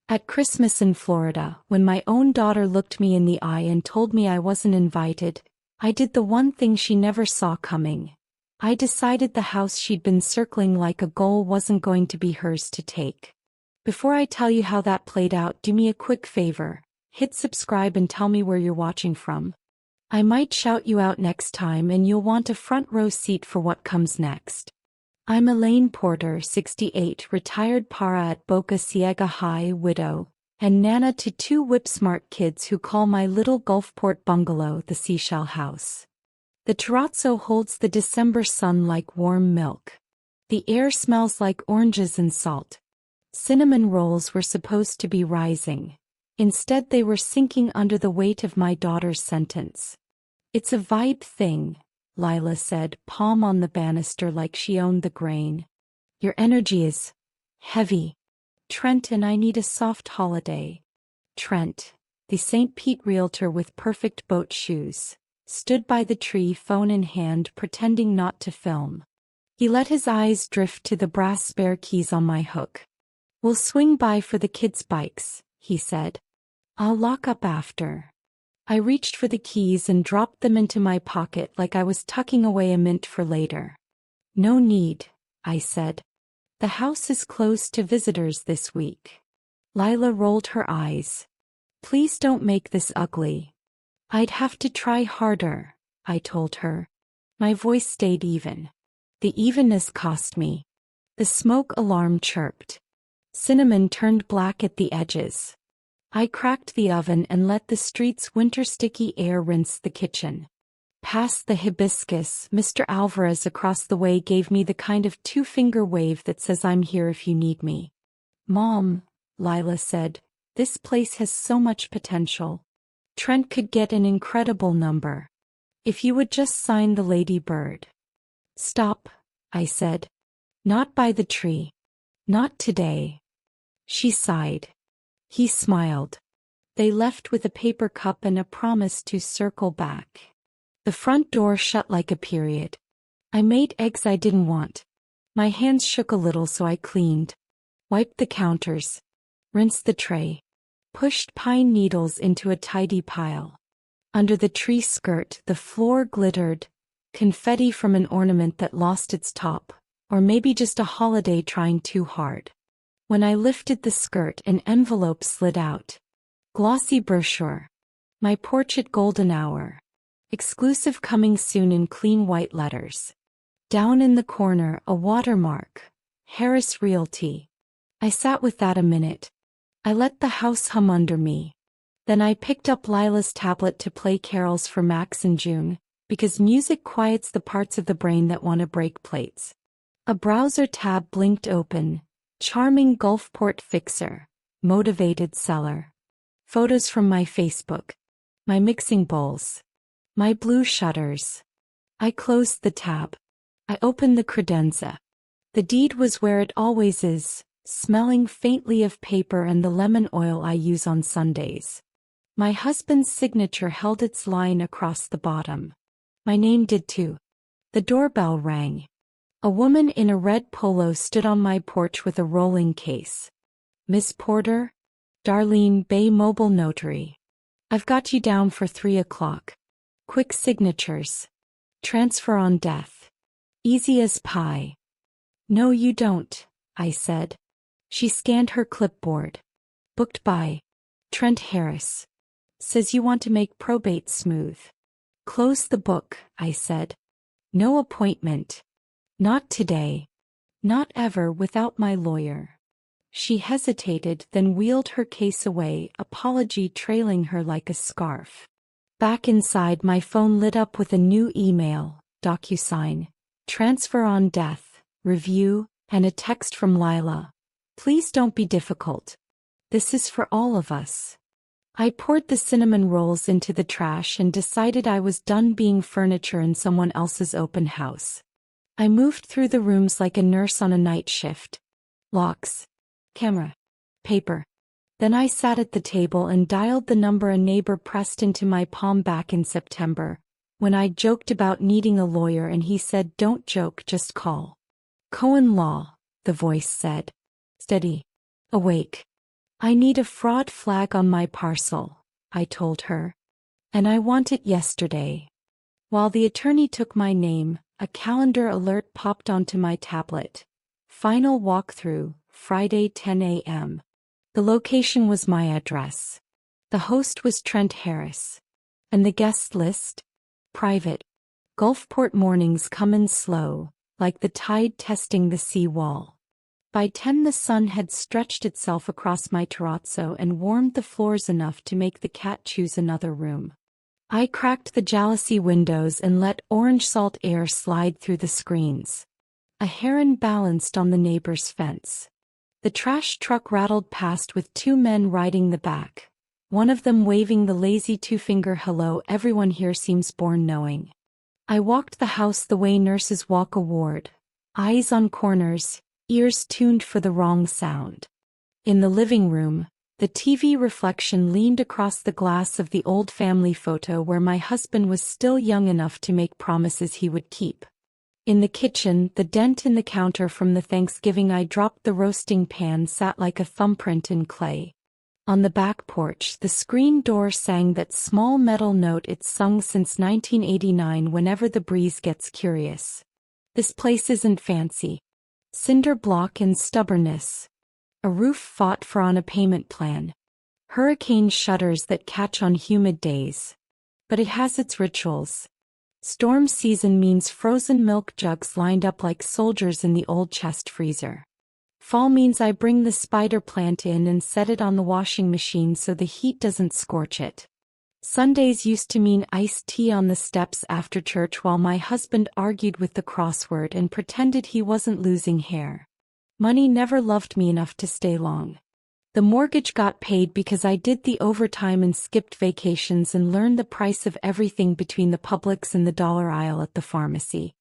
At Christmas in Florida, when my own daughter looked me in the eye and told me I wasn't invited, I did the one thing she never saw coming. I decided the house she'd been circling like a goal wasn't going to be hers to take. Before I tell you how that played out, do me a quick favor. Hit subscribe and tell me where you're watching from. I might shout you out next time and you'll want a front row seat for what comes next. I'm Elaine Porter, 68, retired para at Boca Ciega High, widow, and nana to two whip-smart kids who call my little Gulfport bungalow the Seashell House. The terrazzo holds the December sun like warm milk. The air smells like oranges and salt. Cinnamon rolls were supposed to be rising. Instead they were sinking under the weight of my daughter's sentence. It's a vibe thing, Lila said, palm on the banister like she owned the grain. Your energy is heavy. Trent and I need a soft holiday. Trent, the St. Pete realtor with perfect boat shoes, stood by the tree, phone in hand, pretending not to film. He let his eyes drift to the brass spare keys on my hook. We'll swing by for the kids' bikes, he said. I'll lock up after. I reached for the keys and dropped them into my pocket like I was tucking away a mint for later. No need, I said. The house is closed to visitors this week. Lila rolled her eyes. Please don't make this ugly. I'd have to try harder, I told her. My voice stayed even. The evenness cost me. The smoke alarm chirped. Cinnamon turned black at the edges. I cracked the oven and let the street's winter-sticky air rinse the kitchen. Past the hibiscus, Mr. Alvarez across the way gave me the kind of two-finger wave that says I'm here if you need me. Mom, Lila said, this place has so much potential. Trent could get an incredible number. If you would just sign the Lady Bird. Stop, I said. Not by the tree. Not today. She sighed. He smiled. They left with a paper cup and a promise to circle back. The front door shut like a period. I made eggs I didn't want. My hands shook a little, so I cleaned. Wiped the counters. Rinsed the tray. Pushed pine needles into a tidy pile. Under the tree skirt, the floor glittered. Confetti from an ornament that lost its top, or maybe just a holiday trying too hard. When I lifted the skirt, an envelope slid out. Glossy brochure. My porch at golden hour. Exclusive, coming soon in clean white letters. Down in the corner, a watermark. Harris Realty. I sat with that a minute. I let the house hum under me. Then I picked up Lila's tablet to play carols for Max and June, because music quiets the parts of the brain that want to break plates. A browser tab blinked open. Charming Gulfport fixer. Motivated seller. Photos from my Facebook. My mixing bowls. My blue shutters. I closed the tab. I opened the credenza. The deed was where it always is, smelling faintly of paper and the lemon oil I use on Sundays. My husband's signature held its line across the bottom. My name did too. The doorbell rang. A woman in a red polo stood on my porch with a rolling case. Miss Porter? Darlene Bay, Mobile Notary. I've got you down for 3 o'clock. Quick signatures. Transfer on death. Easy as pie. No, you don't, I said. She scanned her clipboard. Booked by Trent Harris. Says you want to make probate smooth. Close the book, I said. No appointment. Not today. Not ever without my lawyer. She hesitated, then wheeled her case away, apology trailing her like a scarf. Back inside, my phone lit up with a new email, DocuSign, transfer on death, review, and a text from Lila. Please don't be difficult. This is for all of us. I poured the cinnamon rolls into the trash and decided I was done being furniture in someone else's open house. I moved through the rooms like a nurse on a night shift. Locks. Camera. Paper. Then I sat at the table and dialed the number a neighbor pressed into my palm back in September, when I joked about needing a lawyer and he said, "Don't joke, just call." Cohen Law, the voice said. Steady. Awake. I need a fraud flag on my parcel, I told her. And I want it yesterday. While the attorney took my name, a calendar alert popped onto my tablet. Final walkthrough, Friday 10 a.m. The location was my address. The host was Trent Harris. And the guest list? Private. Gulfport mornings come in slow, like the tide testing the sea wall. By 10 the sun had stretched itself across my terrazzo and warmed the floors enough to make the cat choose another room. I cracked the jalousie windows and let orange salt air slide through the screens. A heron balanced on the neighbor's fence. The trash truck rattled past with two men riding the back, one of them waving the lazy two-finger hello everyone here seems born knowing. I walked the house the way nurses walk a ward, eyes on corners, ears tuned for the wrong sound. In the living room, the TV reflection leaned across the glass of the old family photo where my husband was still young enough to make promises he would keep. In the kitchen, the dent in the counter from the Thanksgiving I dropped the roasting pan sat like a thumbprint in clay. On the back porch, the screen door sang that small metal note it's sung since 1989 whenever the breeze gets curious. This place isn't fancy. Cinder block and stubbornness. A roof fought for on a payment plan. Hurricane shutters that catch on humid days. But it has its rituals. Storm season means frozen milk jugs lined up like soldiers in the old chest freezer. Fall means I bring the spider plant in and set it on the washing machine so the heat doesn't scorch it. Sundays used to mean iced tea on the steps after church while my husband argued with the crossword and pretended he wasn't losing hair. Money never loved me enough to stay long. The mortgage got paid because I did the overtime and skipped vacations and learned the price of everything between the Publix and the dollar aisle at the pharmacy.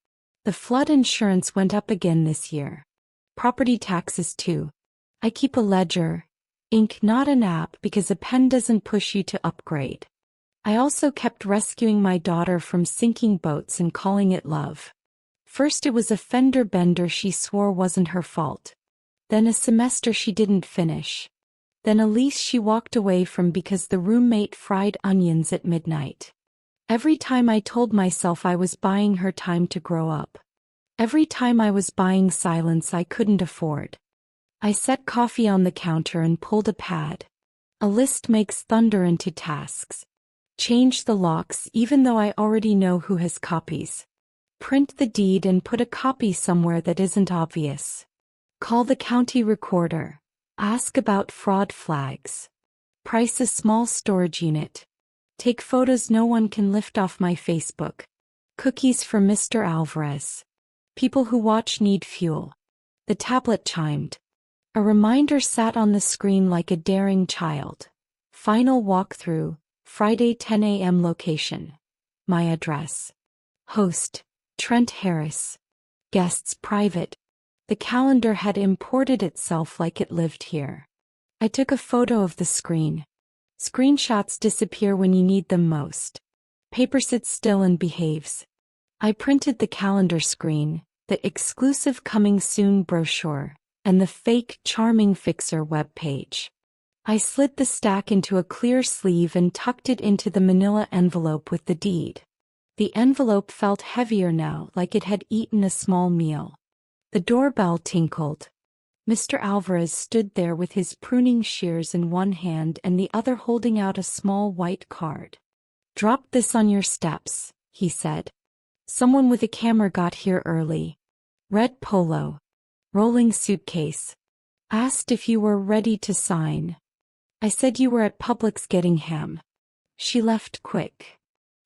The flood insurance went up again this year. Property taxes too. I keep a ledger, ink not an app because a pen doesn't push you to upgrade. I also kept rescuing my daughter from sinking boats and calling it love. First it was a fender bender she swore wasn't her fault. Then a semester she didn't finish. Then a lease she walked away from because the roommate fried onions at midnight. Every time I told myself I was buying her time to grow up. Every time I was buying silence I couldn't afford. I set coffee on the counter and pulled a pad. A list makes thunder into tasks. Change the locks even though I already know who has copies. Print the deed and put a copy somewhere that isn't obvious. Call the county recorder. Ask about fraud flags. Price a small storage unit. Take photos no one can lift off my Facebook. Cookies for Mr. Alvarez. People who watch need fuel. The tablet chimed. A reminder sat on the screen like a daring child. Final walkthrough, Friday 10 a.m. location. My address. Host, Trent Harris. Guests private. The calendar had imported itself like it lived here. I took a photo of the screen. Screenshots disappear when you need them most. Paper sits still and behaves. I printed the calendar screen, the exclusive coming soon brochure, and the fake Charming Fixer webpage. I slid the stack into a clear sleeve and tucked it into the manila envelope with the deed. The envelope felt heavier now, like it had eaten a small meal. The doorbell tinkled. Mr. Alvarez stood there with his pruning shears in one hand and the other holding out a small white card. "Drop this on your steps," he said. "Someone with a camera got here early. Red polo. Rolling suitcase. Asked if you were ready to sign. I said you were at Publix getting ham. She left quick."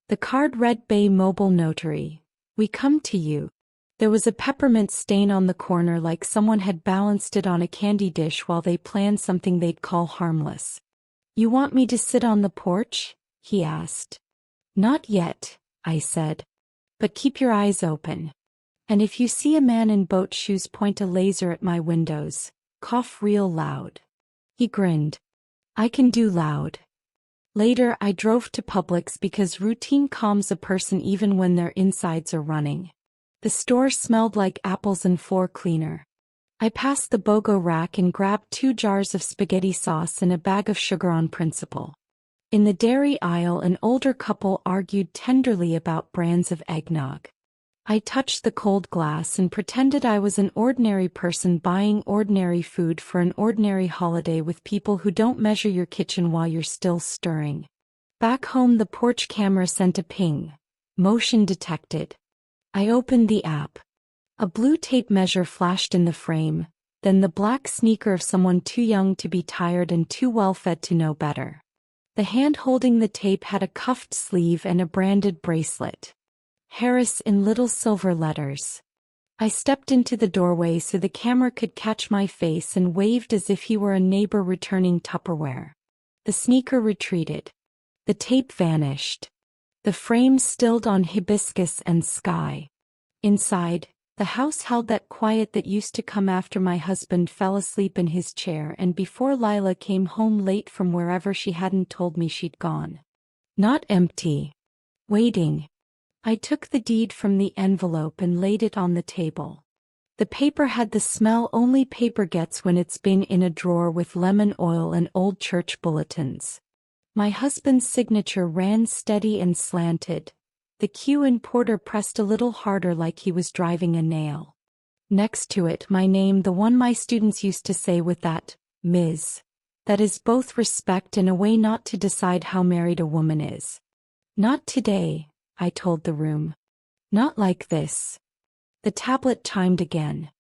The card read Bay Mobile Notary. "We come to you." There was a peppermint stain on the corner like someone had balanced it on a candy dish while they planned something they'd call harmless. "You want me to sit on the porch?" he asked. "Not yet," I said. "But keep your eyes open. And if you see a man in boat shoes point a laser at my windows, cough real loud." He grinned. "I can do loud." Later I drove to Publix because routine calms a person even when their insides are running. The store smelled like apples and floor cleaner. I passed the BOGO rack and grabbed 2 jars of spaghetti sauce and a bag of sugar on principle. In the dairy aisle, an older couple argued tenderly about brands of eggnog. I touched the cold glass and pretended I was an ordinary person buying ordinary food for an ordinary holiday with people who don't measure your kitchen while you're still stirring. Back home, the porch camera sent a ping. Motion detected. I opened the app. A blue tape measure flashed in the frame, then the black sneaker of someone too young to be tired and too well-fed to know better. The hand holding the tape had a cuffed sleeve and a branded bracelet. Harris in little silver letters. I stepped into the doorway so the camera could catch my face and waved as if he were a neighbor returning Tupperware. The sneaker retreated. The tape vanished. The frame stilled on hibiscus and sky. Inside, the house held that quiet that used to come after my husband fell asleep in his chair and before Lila came home late from wherever she hadn't told me she'd gone. Not empty. Waiting. I took the deed from the envelope and laid it on the table. The paper had the smell only paper gets when it's been in a drawer with lemon oil and old church bulletins. My husband's signature ran steady and slanted. The Q in Porter pressed a little harder like he was driving a nail. Next to it, my name, the one my students used to say with that, Ms. That is both respect and a way not to decide how married a woman is. Not today, I told the room. Not like this. The tablet chimed again.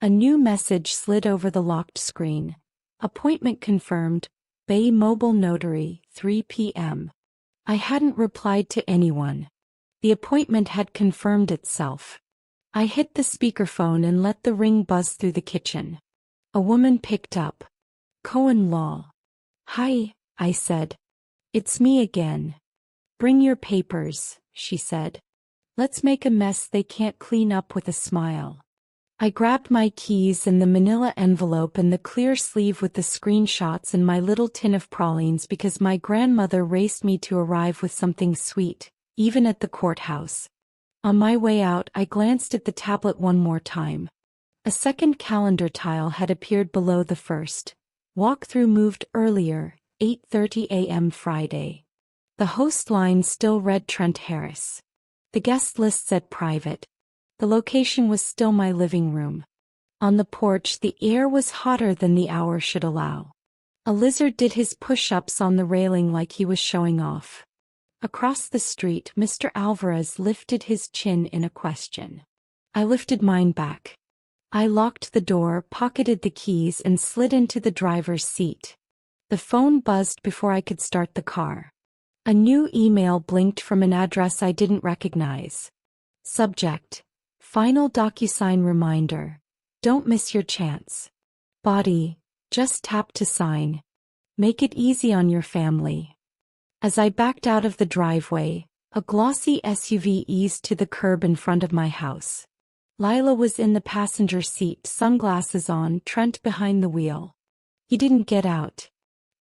A new message slid over the locked screen. Appointment confirmed. Bay Mobile Notary, 3 p.m. I hadn't replied to anyone. The appointment had confirmed itself. I hit the speakerphone and let the ring buzz through the kitchen. A woman picked up. Cohen Law. Hi, I said. It's me again. Bring your papers, she said. Let's make a mess they can't clean up with a smile. I grabbed my keys and the manila envelope and the clear sleeve with the screenshots and my little tin of pralines because my grandmother raced me to arrive with something sweet, even at the courthouse. On my way out, I glanced at the tablet one more time. A second calendar tile had appeared below the first. Walkthrough moved earlier, 8:30 a.m. Friday. The host line still read Trent Harris. The guest list said private. The location was still my living room. On the porch, the air was hotter than the hour should allow. A lizard did his push-ups on the railing like he was showing off. Across the street, Mr. Alvarez lifted his chin in a question. I lifted mine back. I locked the door, pocketed the keys, and slid into the driver's seat. The phone buzzed before I could start the car. A new email blinked from an address I didn't recognize. Subject: Final DocuSign reminder. Don't miss your chance. Body: just tap to sign. Make it easy on your family. As I backed out of the driveway, a glossy SUV eased to the curb in front of my house. Lila was in the passenger seat, sunglasses on, Trent behind the wheel. He didn't get out.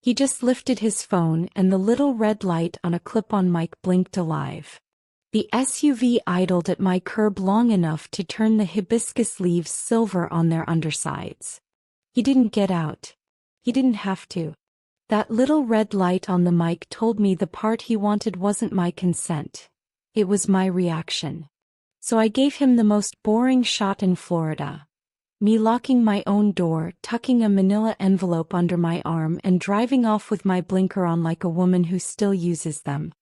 He just lifted his phone and the little red light on a clip-on mic blinked alive. The SUV idled at my curb long enough to turn the hibiscus leaves silver on their undersides. He didn't get out. He didn't have to. That little red light on the mic told me the part he wanted wasn't my consent. It was my reaction. So I gave him the most boring shot in Florida. Me locking my own door, tucking a manila envelope under my arm and driving off with my blinker on like a woman who still uses them.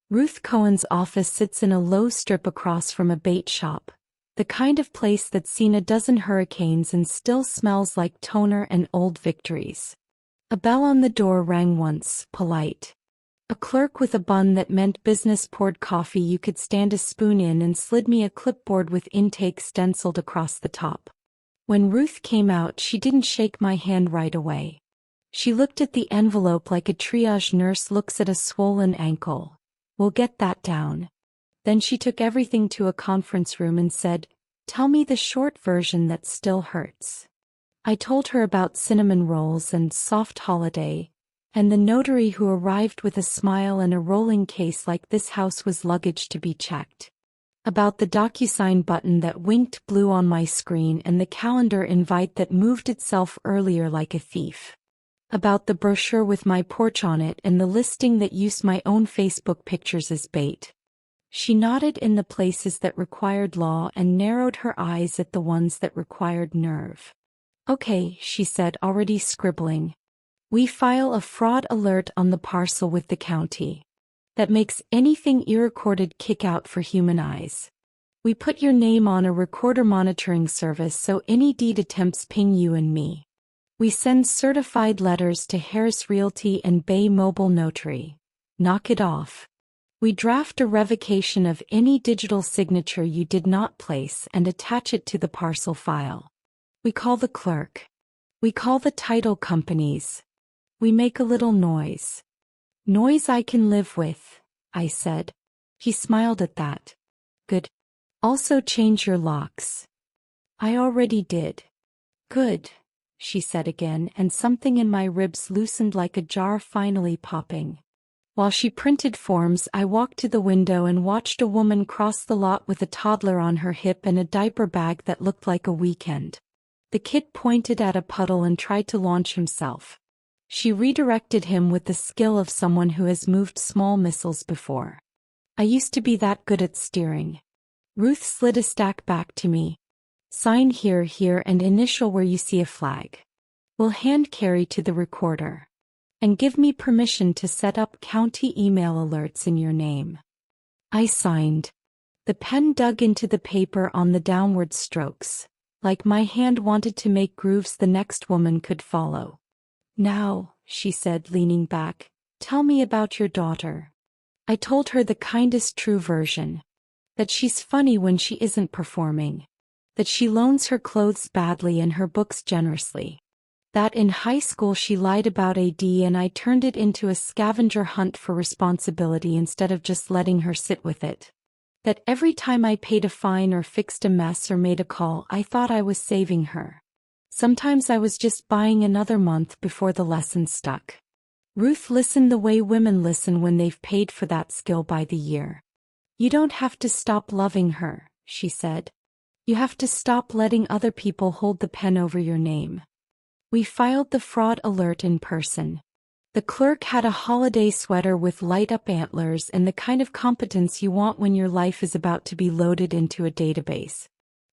Ruth Cohen's office sits in a low strip across from a bait shop, the kind of place that's seen a dozen hurricanes and still smells like toner and old victories. A bell on the door rang once, polite. A clerk with a bun that meant business poured coffee you could stand a spoon in and slid me a clipboard with intake stenciled across the top. When Ruth came out, she didn't shake my hand right away. She looked at the envelope like a triage nurse looks at a swollen ankle. We'll get that down. Then she took everything to a conference room and said, "Tell me the short version that still hurts." I told her about cinnamon rolls and soft holiday, and the notary who arrived with a smile and a rolling case like this house was luggage to be checked. About the DocuSign button that winked blue on my screen and the calendar invite that moved itself earlier like a thief. About the brochure with my porch on it and the listing that used my own Facebook pictures as bait. She nodded in the places that required law and narrowed her eyes at the ones that required nerve. Okay, she said, already scribbling. We file a fraud alert on the parcel with the county. That makes anything e-recorded kick out for human eyes. We put your name on a recorder monitoring service so any deed attempts ping you and me. We send certified letters to Harris Realty and Bay Mobile Notary. Knock it off. We draft a revocation of any digital signature you did not place and attach it to the parcel file. We call the clerk. We call the title companies. We make a little noise. Noise I can live with, I said. He smiled at that. Good. Also change your locks. I already did. Good, she said again, and something in my ribs loosened like a jar finally popping. While she printed forms, I walked to the window and watched a woman cross the lot with a toddler on her hip and a diaper bag that looked like a weekend. The kid pointed at a puddle and tried to launch himself. She redirected him with the skill of someone who has moved small missiles before. I used to be that good at steering. Ruth slid a stack back to me. Sign here, here, and initial where you see a flag. We'll hand carry to the recorder. And give me permission to set up county email alerts in your name. I signed. The pen dug into the paper on the downward strokes, like my hand wanted to make grooves the next woman could follow. Now, she said, leaning back, tell me about your daughter. I told her the kindest true version. That she's funny when she isn't performing. That she loans her clothes badly and her books generously. That in high school she lied about AD and I turned it into a scavenger hunt for responsibility instead of just letting her sit with it. That every time I paid a fine or fixed a mess or made a call, I thought I was saving her. Sometimes I was just buying another month before the lesson stuck. Ruth listened the way women listen when they've paid for that skill by the year. You don't have to stop loving her, she said. You have to stop letting other people hold the pen over your name. We filed the fraud alert in person. The clerk had a holiday sweater with light-up antlers and the kind of competence you want when your life is about to be loaded into a database.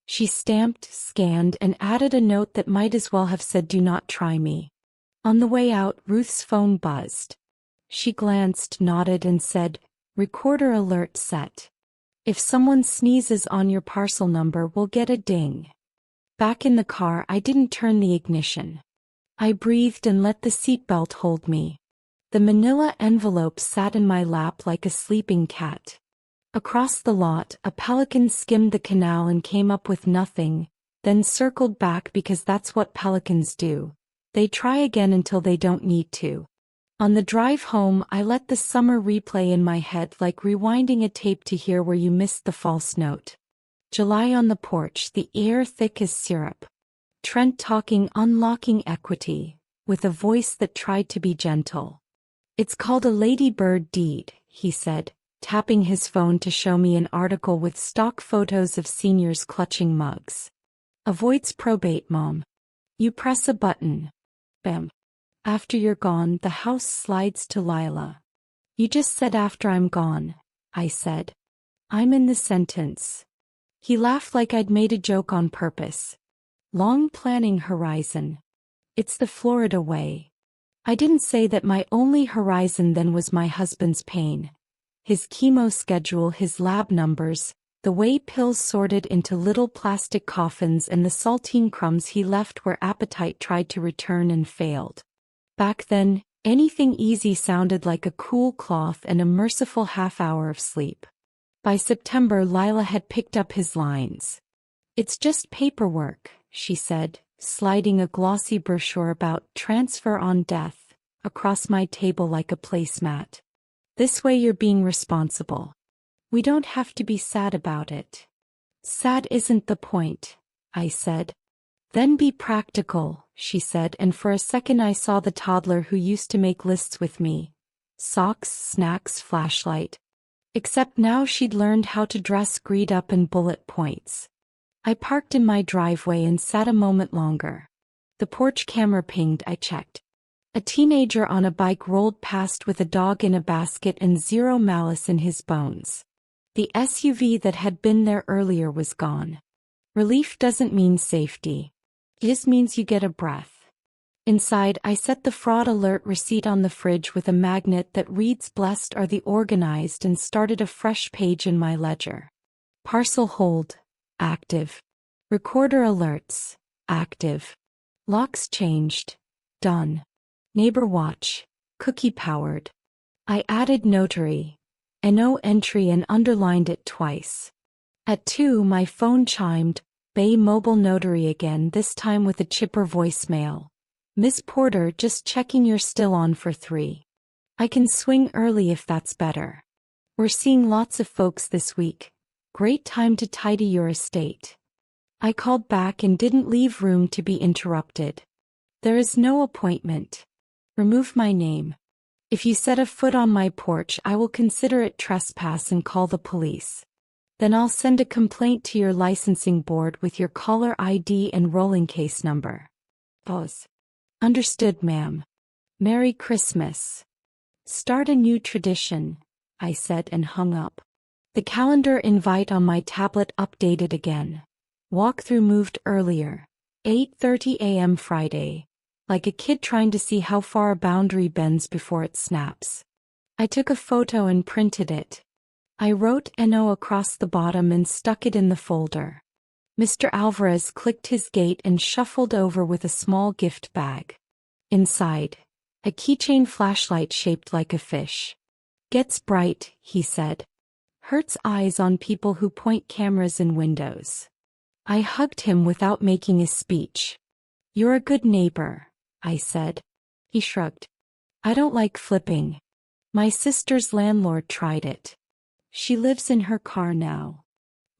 She stamped, scanned, and added a note that might as well have said, "Do not try me." On the way out, Ruth's phone buzzed. She glanced, nodded, and said, "Recorder alert set. If someone sneezes on your parcel number, we'll get a ding." Back in the car, I didn't turn the ignition. I breathed and let the seatbelt hold me. The manila envelope sat in my lap like a sleeping cat. Across the lot, a pelican skimmed the canal and came up with nothing, then circled back because that's what pelicans do. They try again until they don't need to. On the drive home, I let the summer replay in my head like rewinding a tape to hear where you missed the false note. July on the porch, the air thick as syrup. Trent talking unlocking equity, with a voice that tried to be gentle. "It's called a ladybird deed," he said, tapping his phone to show me an article with stock photos of seniors clutching mugs. "Avoids probate, Mom. You press a button. Bam. After you're gone, the house slides to Lila." "You just said after I'm gone," I said. "I'm in the sentence." He laughed like I'd made a joke on purpose. "Long planning horizon. It's the Florida way." I didn't say that my only horizon then was my husband's pain. His chemo schedule, his lab numbers, the way pills sorted into little plastic coffins, and the saltine crumbs he left where appetite tried to return and failed. Back then, anything easy sounded like a cool cloth and a merciful half-hour of sleep. By September, Lila had picked up his lines. "It's just paperwork," she said, sliding a glossy brochure about transfer on death across my table like a placemat. "This way you're being responsible. We don't have to be sad about it." "Sad isn't the point," I said. "Then be practical," she said, and for a second I saw the toddler who used to make lists with me. Socks, snacks, flashlight. Except now she'd learned how to dress greed up in bullet points. I parked in my driveway and sat a moment longer. The porch camera pinged. I checked. A teenager on a bike rolled past with a dog in a basket and zero malice in his bones. The SUV that had been there earlier was gone. Relief doesn't mean safety. It just means you get a breath. Inside, I set the fraud alert receipt on the fridge with a magnet that reads "Blessed are the organized" and started a fresh page in my ledger. Parcel hold, active. Recorder alerts, active. Locks changed, done. Neighbor watch, cookie powered. I added notary, no entry, and underlined it twice. At 2, my phone chimed, Bay Mobile Notary again, this time with a chipper voicemail. Miss Porter, just checking you're still on for 3. I can swing early if that's better. We're seeing lots of folks this week. Great time to tidy your estate. I called back and didn't leave room to be interrupted. There is no appointment. Remove my name. If you set a foot on my porch, I will consider it trespass and call the police. Then I'll send a complaint to your licensing board with your caller ID and rolling case number. Pause. Understood, ma'am. Merry Christmas. Start a new tradition, I said and hung up. The calendar invite on my tablet updated again. Walkthrough moved earlier. 8:30 a.m. Friday. Like a kid trying to see how far a boundary bends before it snaps. I took a photo and printed it. I wrote "NO" across the bottom and stuck it in the folder. Mr. Alvarez clicked his gate and shuffled over with a small gift bag. Inside, a keychain flashlight shaped like a fish. Gets bright, he said. Hurts eyes on people who point cameras in windows. I hugged him without making a speech. You're a good neighbor, I said. He shrugged. I don't like flipping. My sister's landlord tried it. She lives in her car now.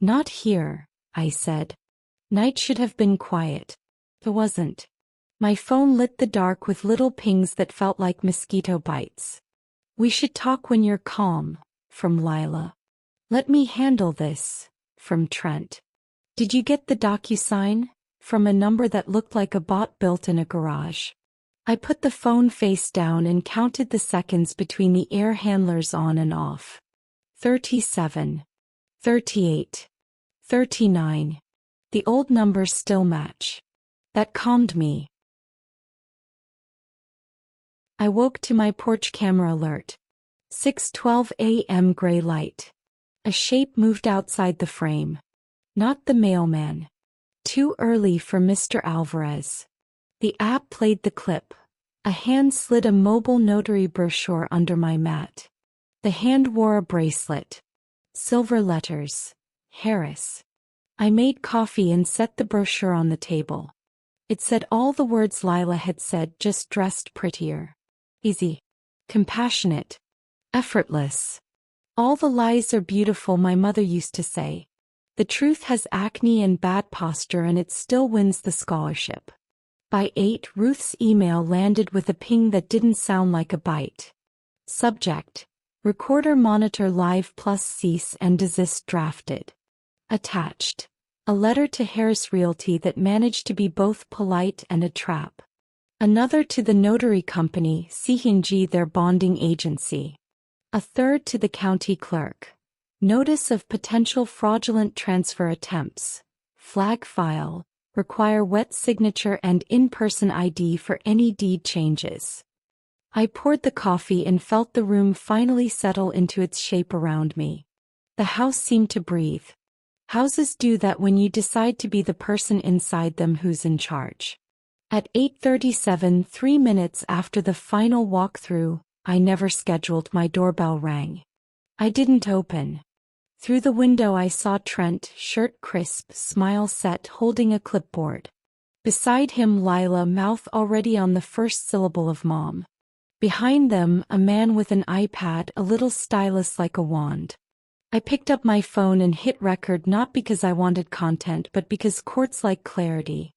Not here, I said. Night should have been quiet. It wasn't. My phone lit the dark with little pings that felt like mosquito bites. We should talk when you're calm, from Lila. Let me handle this, from Trent. Did you get the DocuSign? From a number that looked like a bot built in a garage. I put the phone face down and counted the seconds between the air handlers on and off. 37. 38. 39. The old numbers still match. That calmed me. I woke to my porch camera alert. 6:12 a.m. gray light. A shape moved outside the frame. Not the mailman. Too early for Mr. Alvarez. The app played the clip. A hand slid a mobile notary brochure under my mat. The hand wore a bracelet. Silver letters. Harris. I made coffee and set the brochure on the table. It said all the words Lila had said, just dressed prettier. Easy. Compassionate. Effortless. All the lies are beautiful, my mother used to say. The truth has acne and bad posture and it still wins the scholarship. By 8, Ruth's email landed with a ping that didn't sound like a bite. Subject. Recorder monitor live plus cease and desist drafted. Attached. A letter to Harris Realty that managed to be both polite and a trap. Another to the notary company, CNG, their bonding agency. A third to the county clerk. Notice of potential fraudulent transfer attempts. Flag file. Require wet signature and in-person ID for any deed changes. I poured the coffee and felt the room finally settle into its shape around me. The house seemed to breathe. Houses do that when you decide to be the person inside them who's in charge. At 8:37, 3 minutes after the final walkthrough, I never scheduled, my doorbell rang. I didn't open. Through the window I saw Trent, shirt crisp, smile set, holding a clipboard. Beside him Lila, mouth already on the first syllable of mom. Behind them, a man with an iPad, a little stylus like a wand. I picked up my phone and hit record, not because I wanted content but because courts like clarity.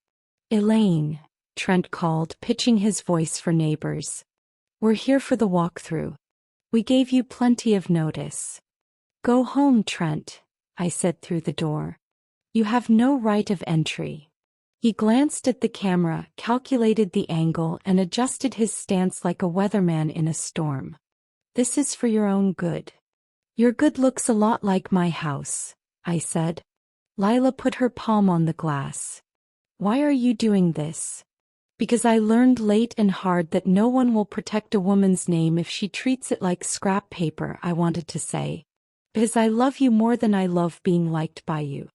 Elaine, Trent called, pitching his voice for neighbors. We're here for the walkthrough. We gave you plenty of notice. Go home, Trent, I said through the door. You have no right of entry. He glanced at the camera, calculated the angle, and adjusted his stance like a weatherman in a storm. This is for your own good. Your good looks a lot like my house, I said. Lila put her palm on the glass. Why are you doing this? Because I learned late and hard that no one will protect a woman's name if she treats it like scrap paper, I wanted to say. Because I love you more than I love being liked by you.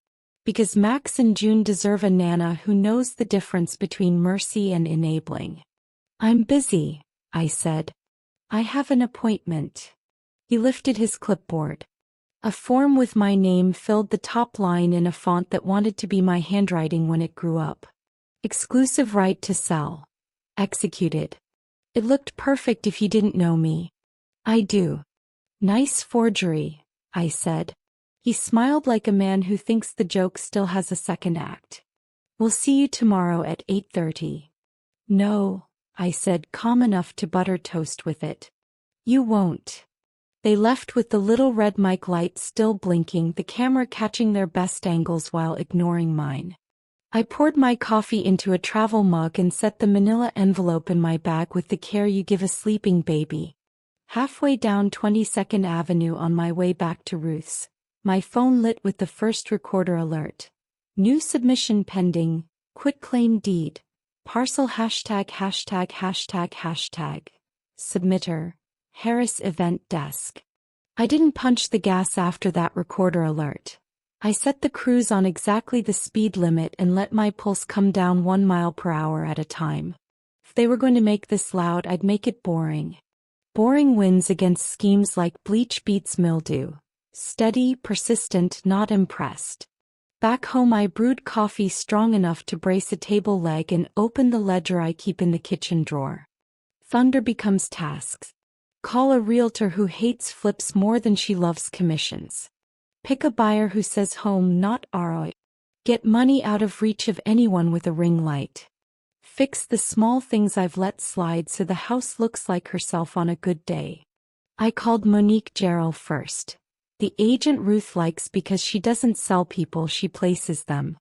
Because Max and June deserve a Nana who knows the difference between mercy and enabling. I'm busy, I said. I have an appointment. He lifted his clipboard. A form with my name filled the top line in a font that wanted to be my handwriting when it grew up. Exclusive right to sell. Executed. It looked perfect if you didn't know me. I do. Nice forgery, I said. He smiled like a man who thinks the joke still has a second act. We'll see you tomorrow at 8:30. No, I said, calm enough to butter toast with it. You won't. They left with the little red mic light still blinking, the camera catching their best angles while ignoring mine. I poured my coffee into a travel mug and set the manila envelope in my bag with the care you give a sleeping baby. Halfway down 22nd Avenue on my way back to Ruth's, my phone lit with the first recorder alert. New submission pending, quitclaim deed, parcel #####. Submitter, Harris Event Desk. I didn't punch the gas after that recorder alert. I set the cruise on exactly the speed limit and let my pulse come down 1 mile per hour at a time. If they were going to make this loud, I'd make it boring. Boring wins against schemes like bleach beats mildew. Steady, persistent, not impressed. Back home I brewed coffee strong enough to brace a table leg and opened the ledger I keep in the kitchen drawer. Thunder becomes tasks. Call a realtor who hates flips more than she loves commissions. Pick a buyer who says home, not ROI. Get money out of reach of anyone with a ring light. Fix the small things I've let slide so the house looks like herself on a good day. I called Monique Jarrell first. The agent Ruth likes because she doesn't sell people, she places them.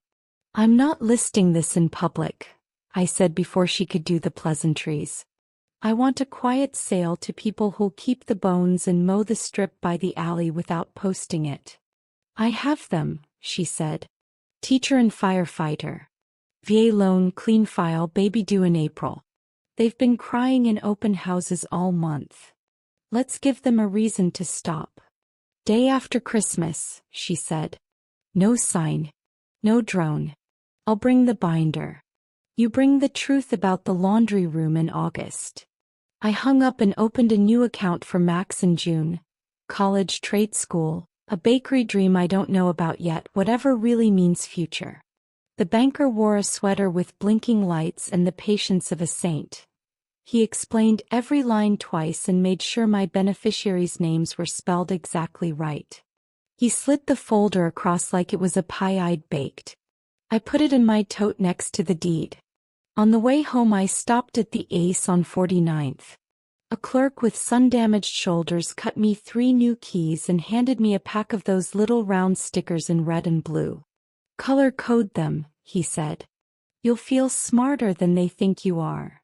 I'm not listing this in public, I said before she could do the pleasantries. I want a quiet sale to people who'll keep the bones and mow the strip by the alley without posting it. I have them, she said. Teacher and firefighter. VA loan, clean file, baby due in April. They've been crying in open houses all month. Let's give them a reason to stop. Day after Christmas, she said. No sign. No drone. I'll bring the binder. You bring the truth about the laundry room in August. I hung up and opened a new account for Max and June. College, trade school, a bakery dream I don't know about yet, whatever really means future. The banker wore a sweater with blinking lights and the patience of a saint. He explained every line twice and made sure my beneficiaries' names were spelled exactly right. He slid the folder across like it was a pie I'd baked. I put it in my tote next to the deed. On the way home I stopped at the Ace on 49th. A clerk with sun-damaged shoulders cut me 3 new keys and handed me a pack of those little round stickers in red and blue. Color code them, he said. You'll feel smarter than they think you are.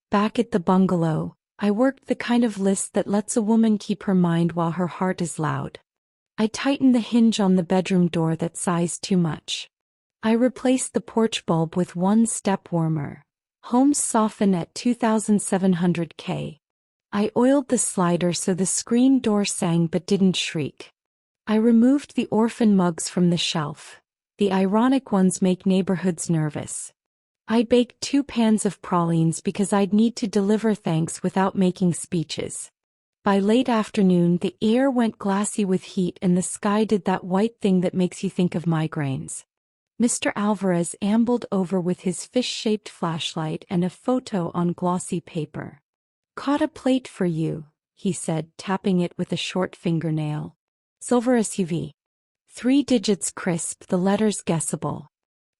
Back at the bungalow, I worked the kind of list that lets a woman keep her mind while her heart is loud. I tightened the hinge on the bedroom door that sized too much. I replaced the porch bulb with 1 step warmer. Homes soften at 2,700 K. I oiled the slider so the screen door sang but didn't shriek. I removed the orphan mugs from the shelf. The ironic ones make neighborhoods nervous. I baked 2 pans of pralines because I'd need to deliver thanks without making speeches. By late afternoon the air went glassy with heat and the sky did that white thing that makes you think of migraines. Mr. Alvarez ambled over with his fish-shaped flashlight and a photo on glossy paper. Caught a plate for you, he said, tapping it with a short fingernail. Silver SUV. 3 digits crisp, the letters guessable.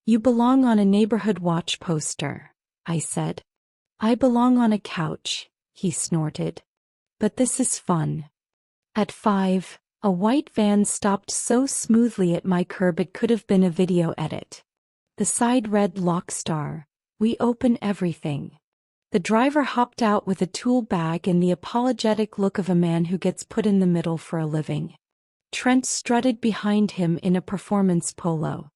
You belong on a neighborhood watch poster, I said. I belong on a couch, he snorted. But this is fun. At 5, A white van stopped so smoothly at my curb it could have been a video edit. The side read Lockstar. We open everything. The driver hopped out with a tool bag and the apologetic look of a man who gets put in the middle for a living. Trent strutted behind him in a performance polo.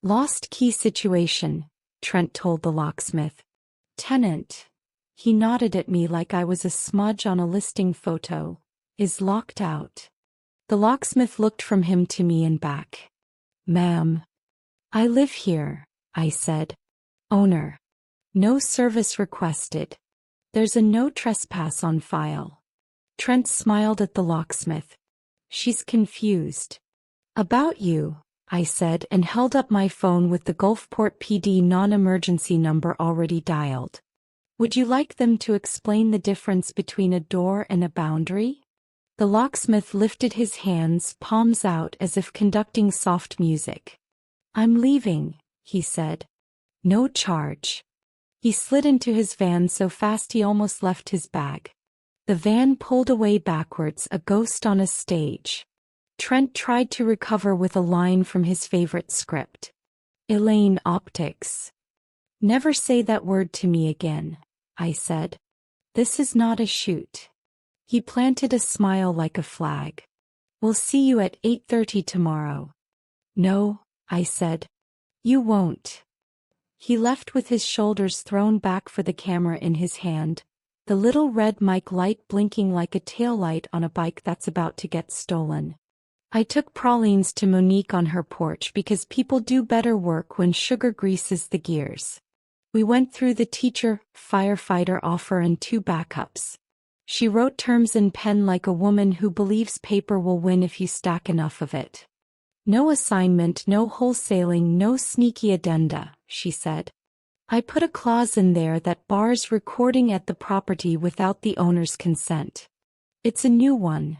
Lost key situation, Trent told the locksmith. Tenant. He nodded at me like I was a smudge on a listing photo. Is locked out. The locksmith looked from him to me and back. Ma'am. I live here, I said. Owner. No service requested. There's a no trespass on file. Trent smiled at the locksmith. She's confused. About you, I said and held up my phone with the Gulfport PD non-emergency number already dialed. Would you like them to explain the difference between a door and a boundary? The locksmith lifted his hands, palms out as if conducting soft music. I'm leaving, he said. No charge. He slid into his van so fast he almost left his bag. The van pulled away backwards, a ghost on a stage. Trent tried to recover with a line from his favorite script. Elaine Optics. Never say that word to me again, I said. This is not a shoot. He planted a smile like a flag. We'll see you at 8:30 tomorrow. No, I said. You won't. He left with his shoulders thrown back for the camera in his hand, the little red mic light blinking like a taillight on a bike that's about to get stolen. I took pralines to Monique on her porch because people do better work when sugar greases the gears. We went through the teacher, firefighter offer and 2 backups. She wrote terms in pen like a woman who believes paper will win if you stack enough of it. No assignment, no wholesaling, no sneaky addenda, she said. I put a clause in there that bars recording at the property without the owner's consent. It's a new one.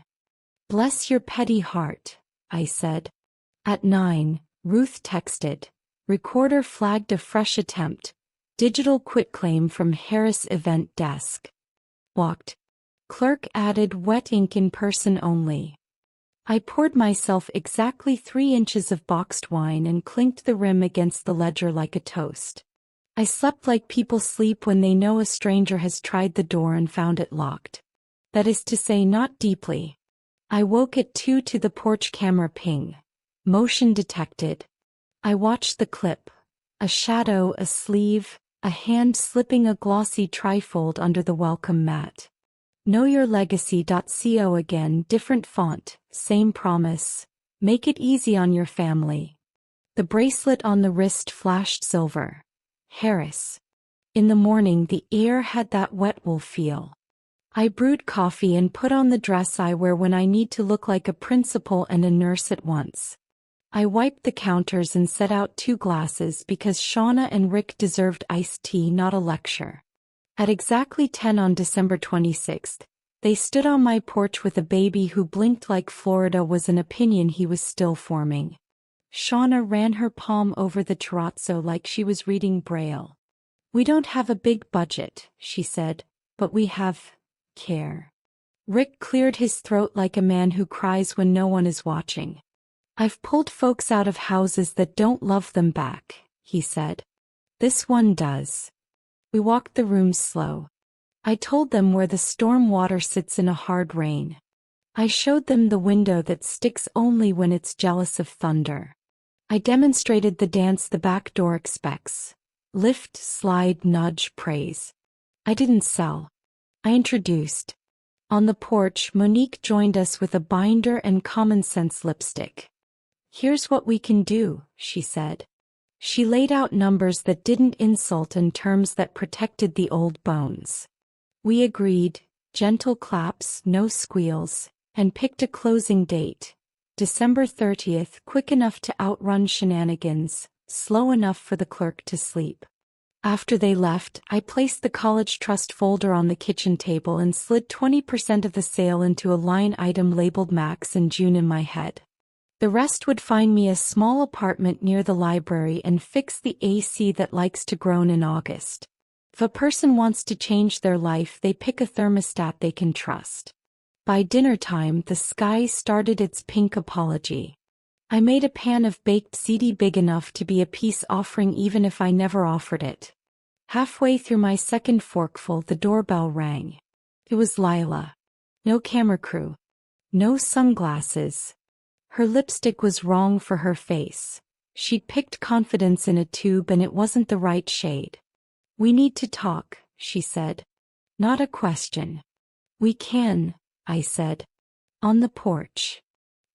Bless your petty heart, I said. At 9, Ruth texted. Recorder flagged a fresh attempt. Digital quitclaim from Harris Event Desk. Walked. Clerk added wet ink in person only. I poured myself exactly 3 inches of boxed wine and clinked the rim against the ledger like a toast. I slept like people sleep when they know a stranger has tried the door and found it locked. That is to say, not deeply. I woke at 2 to the porch camera ping. Motion detected. I watched the clip. A shadow, a sleeve, a hand slipping a glossy trifold under the welcome mat. KnowYourLegacy.co again, different font, same promise. Make it easy on your family. The bracelet on the wrist flashed silver. Harris. In the morning the air had that wet wool feel. I brewed coffee and put on the dress I wear when I need to look like a principal and a nurse at once. I wiped the counters and set out 2 glasses because Shauna and Rick deserved iced tea, not a lecture. At exactly 10 on December 26th, they stood on my porch with a baby who blinked like Florida was an opinion he was still forming. Shauna ran her palm over the terrazzo like she was reading Braille. We don't have a big budget, she said, but we have care. Rick cleared his throat like a man who cries when no one is watching. I've pulled folks out of houses that don't love them back, he said. This one does. We walked the rooms slow. I told them where the storm water sits in a hard rain. I showed them the window that sticks only when it's jealous of thunder. I demonstrated the dance the back door expects. Lift, slide, nudge, praise. I didn't sell. I introduced. On the porch, Monique joined us with a binder and common sense lipstick. Here's what we can do, she said. She laid out numbers that didn't insult and terms that protected the old bones. We agreed, gentle claps, no squeals, and picked a closing date. December 30th, quick enough to outrun shenanigans, slow enough for the clerk to sleep. After they left, I placed the college trust folder on the kitchen table and slid 20% of the sale into a line item labeled Max and June in my head. The rest would find me a small apartment near the library and fix the AC that likes to groan in August. If a person wants to change their life, they pick a thermostat they can trust. By dinner time, the sky started its pink apology. I made a pan of baked ziti big enough to be a peace offering even if I never offered it. Halfway through my second forkful, the doorbell rang. It was Lila. No camera crew. No sunglasses. Her lipstick was wrong for her face. She'd picked confidence in a tube and it wasn't the right shade. "We need to talk," she said. Not a question. "We can," I said. "On the porch."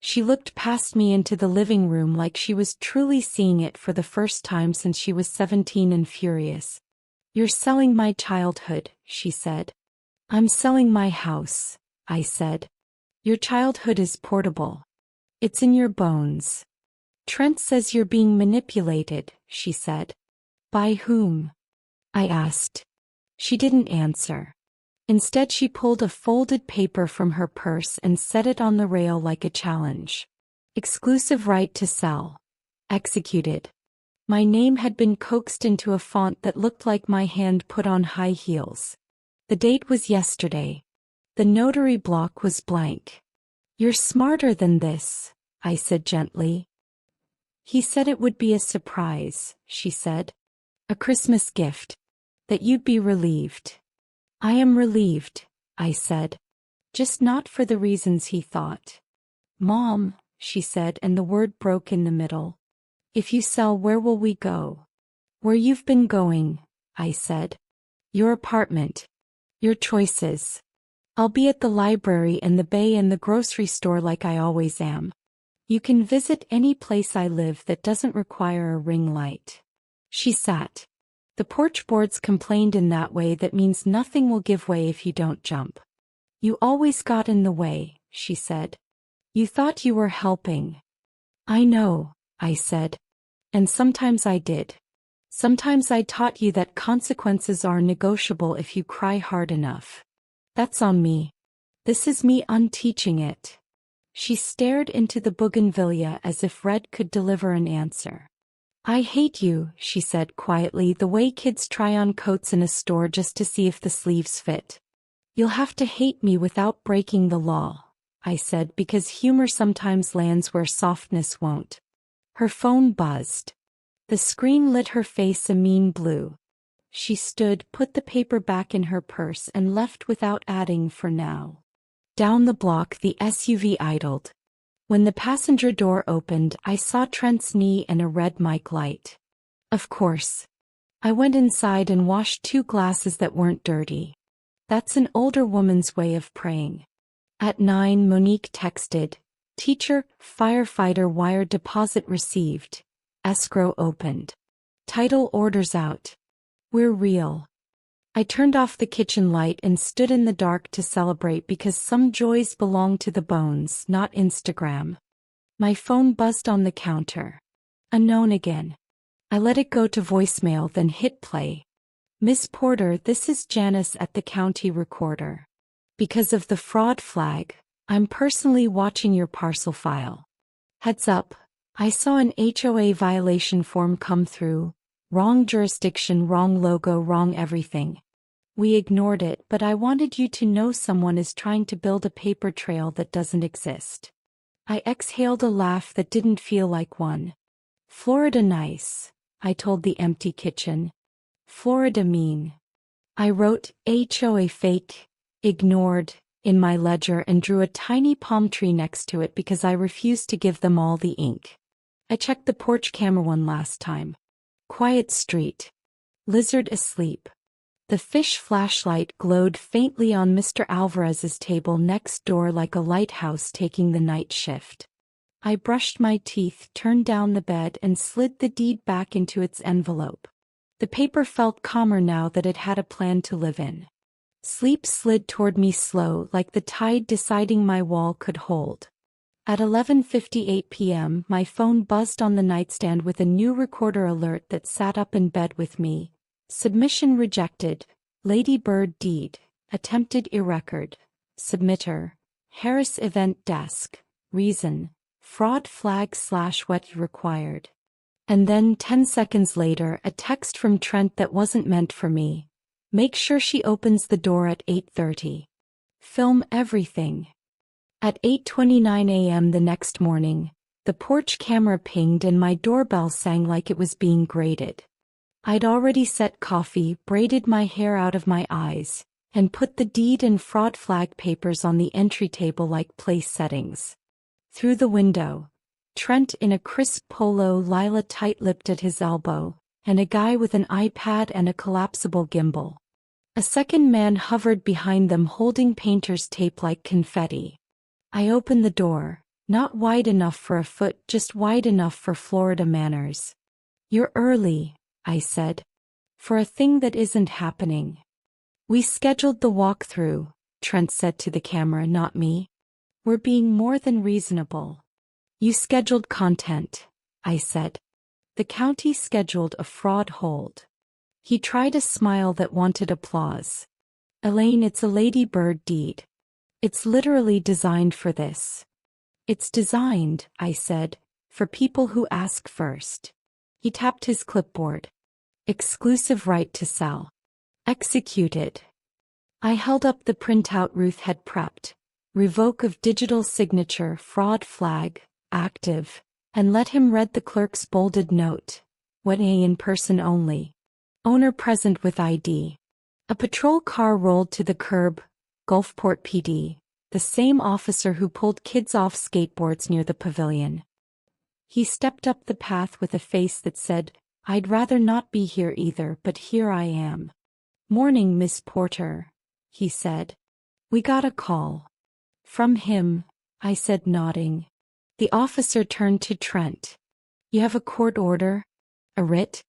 She looked past me into the living room like she was truly seeing it for the first time since she was 17 and furious. "You're selling my childhood," she said. "I'm selling my house," I said. "Your childhood is portable. It's in your bones." "Trent says you're being manipulated," she said. "By whom?" I asked. She didn't answer. Instead, she pulled a folded paper from her purse and set it on the rail like a challenge. "Exclusive right to sell. Executed." My name had been coaxed into a font that looked like my hand put on high heels. The date was yesterday. The notary block was blank. "You're smarter than this," I said gently. "He said it would be a surprise," she said. "A Christmas gift. That you'd be relieved." "I am relieved," I said. "Just not for the reasons he thought." "Mom," she said, and the word broke in the middle. "If you sell, where will we go?" "Where you've been going," I said. "Your apartment. Your choices. I'll be at the library and the bay and the grocery store like I always am. You can visit any place I live that doesn't require a ring light." She sat. "The porch boards complained in that way. That means nothing will give way if you don't jump." "You always got in the way," she said. "You thought you were helping." "I know," I said. "And sometimes I did. Sometimes I taught you that consequences are negotiable if you cry hard enough. That's on me. This is me unteaching it." She stared into the bougainvillea as if red could deliver an answer. "I hate you," she said quietly, "the way kids try on coats in a store just to see if the sleeves fit." "You'll have to hate me without breaking the law," I said, because humor sometimes lands where softness won't. Her phone buzzed. The screen lit her face a mean blue. She stood, put the paper back in her purse, and left without adding "for now." Down the block, the SUV idled. When the passenger door opened, I saw Trent's knee and a red mic light. Of course. I went inside and washed 2 glasses that weren't dirty. That's an older woman's way of praying. At 9, Monique texted, "Teacher, firefighter wire deposit received. Escrow opened. Title orders out. We're real." I turned off the kitchen light and stood in the dark to celebrate, because some joys belong to the bones, not Instagram. My phone buzzed on the counter. Unknown again. I let it go to voicemail, then hit play. "Miss Porter, this is Janice at the county recorder. Because of the fraud flag, I'm personally watching your parcel file. Heads up, I saw an HOA violation form come through. Wrong jurisdiction, wrong logo, wrong everything. We ignored it, but I wanted you to know someone is trying to build a paper trail that doesn't exist." I exhaled a laugh that didn't feel like one. "Florida nice," I told the empty kitchen. "Florida mean." I wrote HOA fake, ignored, in my ledger and drew a tiny palm tree next to it because I refused to give them all the ink. I checked the porch camera one last time. Quiet street. Lizard asleep. The fish flashlight glowed faintly on Mr. Alvarez's table next door like a lighthouse taking the night shift. I brushed my teeth, turned down the bed, and slid the deed back into its envelope. The paper felt calmer now that it had a plan to live in. Sleep slid toward me slow, like the tide deciding my wall could hold. At 11:58 p.m., my phone buzzed on the nightstand with a new recorder alert that sat up in bed with me. Submission rejected. Lady Bird deed. Attempted e-record. Submitter. Harris Event Desk. Reason. Fraud flag / what required. And then 10 seconds later, a text from Trent that wasn't meant for me. Make sure she opens the door at 8:30. Film everything. At 8:29 a.m. the next morning, the porch camera pinged and my doorbell sang like it was being graded. I'd already set coffee, braided my hair out of my eyes, and put the deed and fraud flag papers on the entry table like place settings. Through the window, Trent in a crisp polo, Lila tight-lipped at his elbow, and a guy with an iPad and a collapsible gimbal. A second man hovered behind them holding painter's tape like confetti. I opened the door, not wide enough for a foot, just wide enough for Florida manners. "You're early," I said. "For a thing that isn't happening." "We scheduled the walkthrough," Trent said to the camera, "not me. We're being more than reasonable." "You scheduled content," I said. "The county scheduled a fraud hold." He tried a smile that wanted applause. "Elaine, it's a ladybird deed. It's literally designed for this." "It's designed," I said, "for people who ask first." He tapped his clipboard. "Exclusive right to sell. Executed." I held up the printout Ruth had prepped. "Revoke of digital signature, fraud flag, active," and let him read the clerk's bolded note. "When in person only. Owner present with ID." A patrol car rolled to the curb. Gulfport PD, the same officer who pulled kids off skateboards near the pavilion. He stepped up the path with a face that said, "I'd rather not be here either, but here I am." "Morning, Miss Porter," he said. "We got a call." "From him," I said, nodding. The officer turned to Trent. "You have a court order? A writ?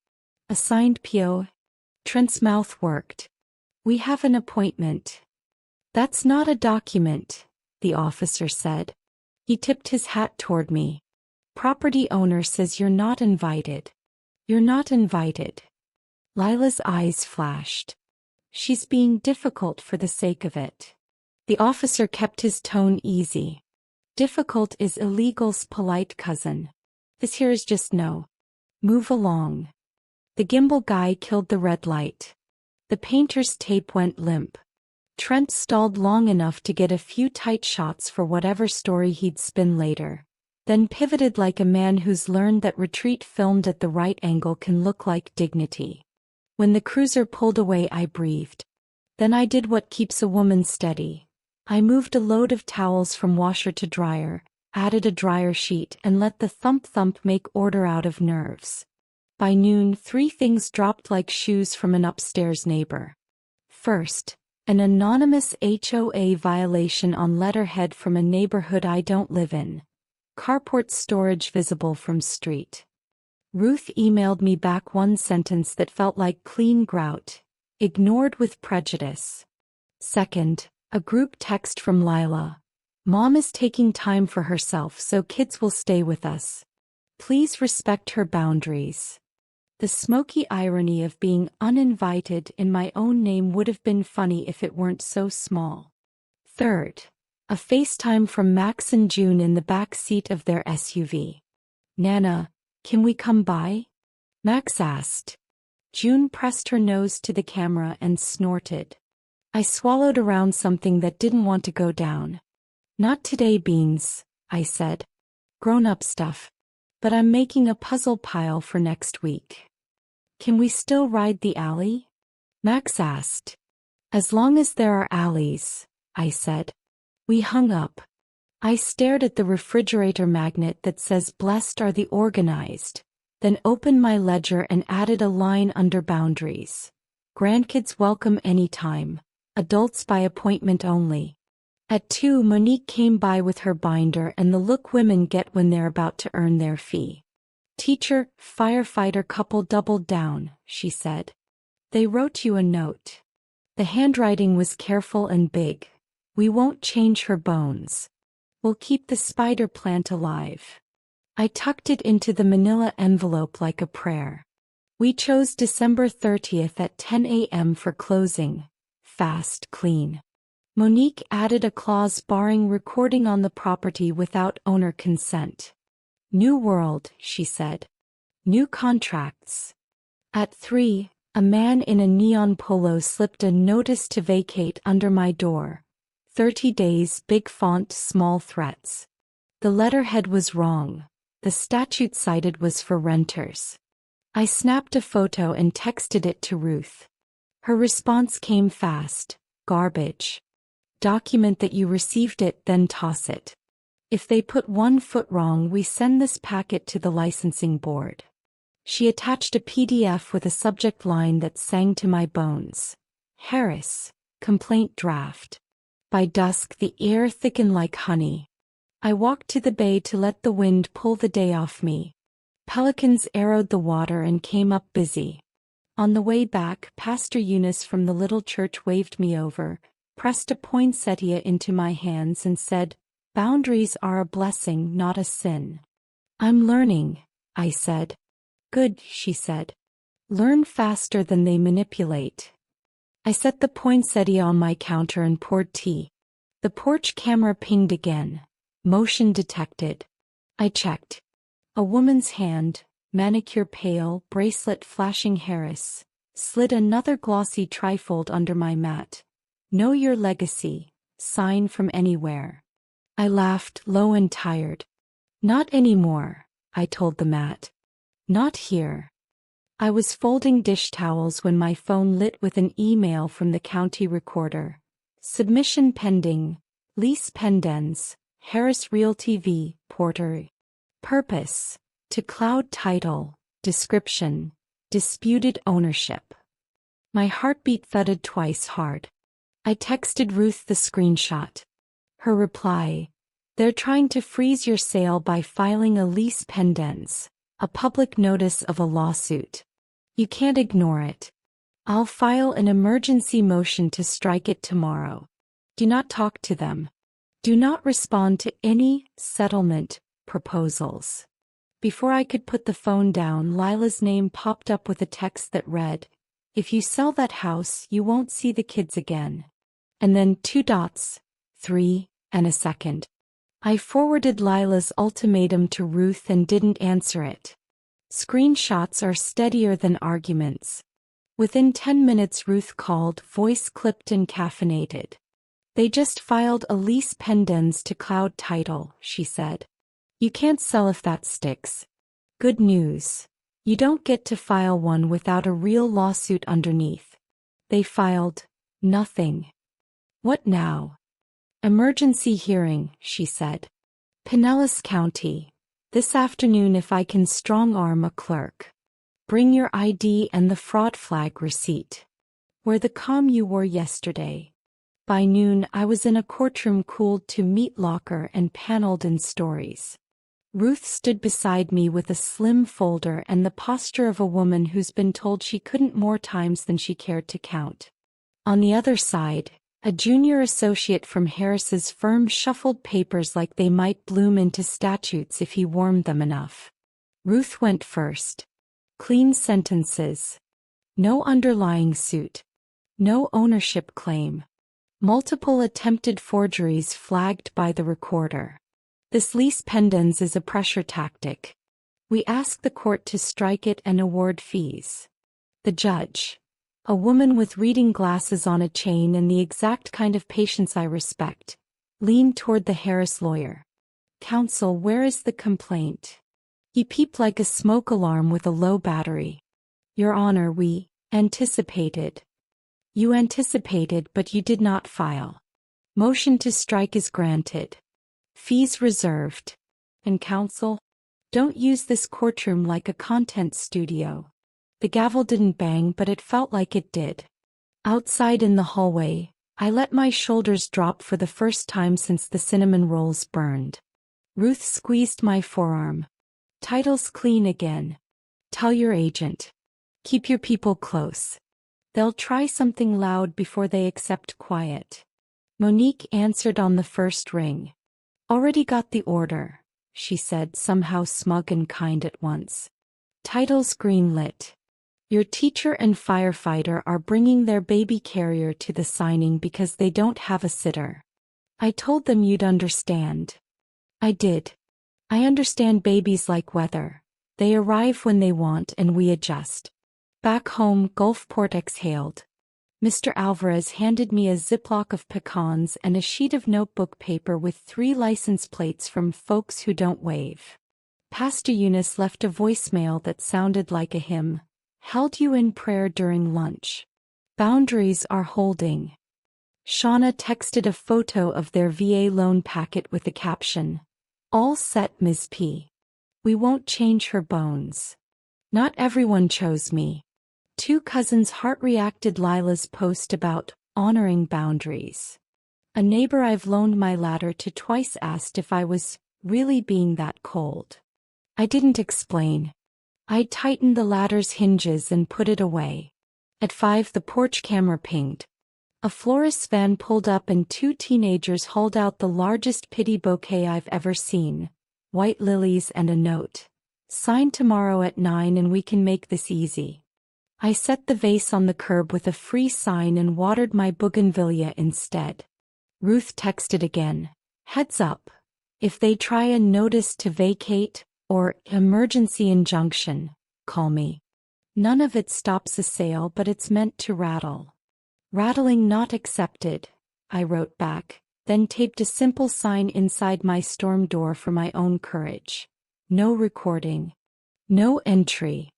A signed PO?" Trent's mouth worked. "We have an appointment." "That's not a document," the officer said. He tipped his hat toward me. "Property owner says you're not invited." "You're not invited." Lila's eyes flashed. "She's being difficult for the sake of it." The officer kept his tone easy. "Difficult is illegal's polite cousin. This here is just no. Move along." The gimbal guy killed the red light. The painter's tape went limp. Trent stalled long enough to get a few tight shots for whatever story he'd spin later, then pivoted like a man who's learned that retreat filmed at the right angle can look like dignity. When the cruiser pulled away, I breathed. Then I did what keeps a woman steady. I moved a load of towels from washer to dryer, added a dryer sheet, and let the thump-thump make order out of nerves. By noon, 3 things dropped like shoes from an upstairs neighbor. First, an anonymous HOA violation on letterhead from a neighborhood I don't live in. Carport storage visible from street. Ruth emailed me back one sentence that felt like clean grout. Ignored with prejudice. Second, a group text from Lila. "Mom is taking time for herself, so kids will stay with us. Please respect her boundaries." The smoky irony of being uninvited in my own name would have been funny if it weren't so small. Third, a FaceTime from Max and June in the back seat of their SUV. "Nana, can we come by?" Max asked. June pressed her nose to the camera and snorted. I swallowed around something that didn't want to go down. "Not today, Beans," I said. "Grown-up stuff. But I'm making a puzzle pile for next week." "Can we still ride the alley?" Max asked. "As long as there are alleys," I said. We hung up. I stared at the refrigerator magnet that says "Blessed are the organized," then opened my ledger and added a line under boundaries. "Grandkids welcome anytime. Adults by appointment only." At 2, Monique came by with her binder and the look women get when they're about to earn their fee. "Teacher, firefighter couple doubled down," she said. "They wrote you a note." The handwriting was careful and big. "We won't change her bones. We'll keep the spider plant alive." I tucked it into the manila envelope like a prayer. We chose December 30th at 10 a.m. for closing. Fast, clean. Monique added a clause barring recording on the property without owner consent. "New world," she said. "New contracts." At 3, a man in a neon polo slipped a notice to vacate under my door. 30 days, big font, small threats. The letterhead was wrong. The statute cited was for renters. I snapped a photo and texted it to Ruth. Her response came fast. Garbage. Document that you received it, then toss it. If they put 1 foot wrong, we send this packet to the licensing board. She attached a PDF with a subject line that sang to my bones. Harris, complaint draft. By dusk the air thickened like honey. I walked to the bay to let the wind pull the day off me. Pelicans arrowed the water and came up busy. On the way back, Pastor Eunice from the little church waved me over, pressed a poinsettia into my hands and said, "Boundaries are a blessing, not a sin." "I'm learning," I said. "Good," she said. "Learn faster than they manipulate." I set the poinsettia on my counter and poured tea. The porch camera pinged again. Motion detected. I checked. A woman's hand, manicure pale, bracelet flashing. Harris. Slid another glossy trifold under my mat. Know your legacy. Sign from anywhere. I laughed, low and tired. Not anymore, I told the mat. Not here. I was folding dish towels when my phone lit with an email from the county recorder. Submission pending. Lease pendens. Harris Realty v. Porter. Purpose. To cloud title. Description. Disputed ownership. My heartbeat thudded twice hard. I texted Ruth the screenshot. Her reply. They're trying to freeze your sale by filing a lease pendens, a public notice of a lawsuit. You can't ignore it. I'll file an emergency motion to strike it tomorrow. Do not talk to them. Do not respond to any settlement proposals. Before I could put the phone down, Lila's name popped up with a text that read, "If you sell that house, you won't see the kids again." And then 2 dots, 3, and a second. I forwarded Lila's ultimatum to Ruth and didn't answer it. Screenshots are steadier than arguments. Within 10 minutes Ruth called, voice clipped and caffeinated. "They just filed a lease pendens to cloud title," she said. "You can't sell if that sticks. Good news. You don't get to file one without a real lawsuit underneath." They filed nothing. "What now?" "Emergency hearing," she said. "Pinellas County. This afternoon if I can strong-arm a clerk. Bring your ID and the fraud flag receipt. Wear the comm you wore yesterday." By noon I was in a courtroom cooled to meat locker and paneled in stories. Ruth stood beside me with a slim folder and the posture of a woman who's been told she couldn't more times than she cared to count. On the other side, a junior associate from Harris's firm shuffled papers like they might bloom into statutes if he warmed them enough. Ruth went first. Clean sentences. No underlying suit. No ownership claim. Multiple attempted forgeries flagged by the recorder. This lease pendens is a pressure tactic. We ask the court to strike it and award fees. The judge, a woman with reading glasses on a chain and the exact kind of patience I respect, leaned toward the Harris lawyer. "Counsel, where is the complaint?" He peeped like a smoke alarm with a low battery. "Your Honor, we anticipated." "You anticipated, but you did not file. Motion to strike is granted. Fees reserved." And counsel? Don't use this courtroom like a content studio. The gavel didn't bang, but it felt like it did. Outside in the hallway, I let my shoulders drop for the first time since the cinnamon rolls burned. Ruth squeezed my forearm. "Title's clean again. Tell your agent. Keep your people close. They'll try something loud before they accept quiet." Monique answered on the first ring. "Already got the order," she said, somehow smug and kind at once. "Title's green-lit. Your teacher and firefighter are bringing their baby carrier to the signing because they don't have a sitter. I told them you'd understand." I did. I understand babies like weather. They arrive when they want and we adjust. Back home, Gulfport exhaled. Mr. Alvarez handed me a Ziploc of pecans and a sheet of notebook paper with 3 license plates from Folks Who Don't Wave. Pastor Eunice left a voicemail that sounded like a hymn. Held you in prayer during lunch. Boundaries are holding. Shauna texted a photo of their VA loan packet with the caption, "All set, Ms. P. We won't change her bones. Not everyone chose me." 2 cousins heart-reacted Lila's post about honoring boundaries. A neighbor I've loaned my ladder to twice asked if I was really being that cold. I didn't explain. I tightened the ladder's hinges and put it away. At 5 the porch camera pinged. A florist van pulled up and 2 teenagers hauled out the largest pity bouquet I've ever seen. White lilies and a note. "Sign tomorrow at 9 and we can make this easy." I set the vase on the curb with a free sign and watered my bougainvillea instead. Ruth texted again. "Heads up. If they try a notice to vacate or emergency injunction, call me." None of it stops a sale, but it's meant to rattle. "Rattling not accepted," I wrote back, then taped a simple sign inside my storm door for my own courage. No recording. No entry.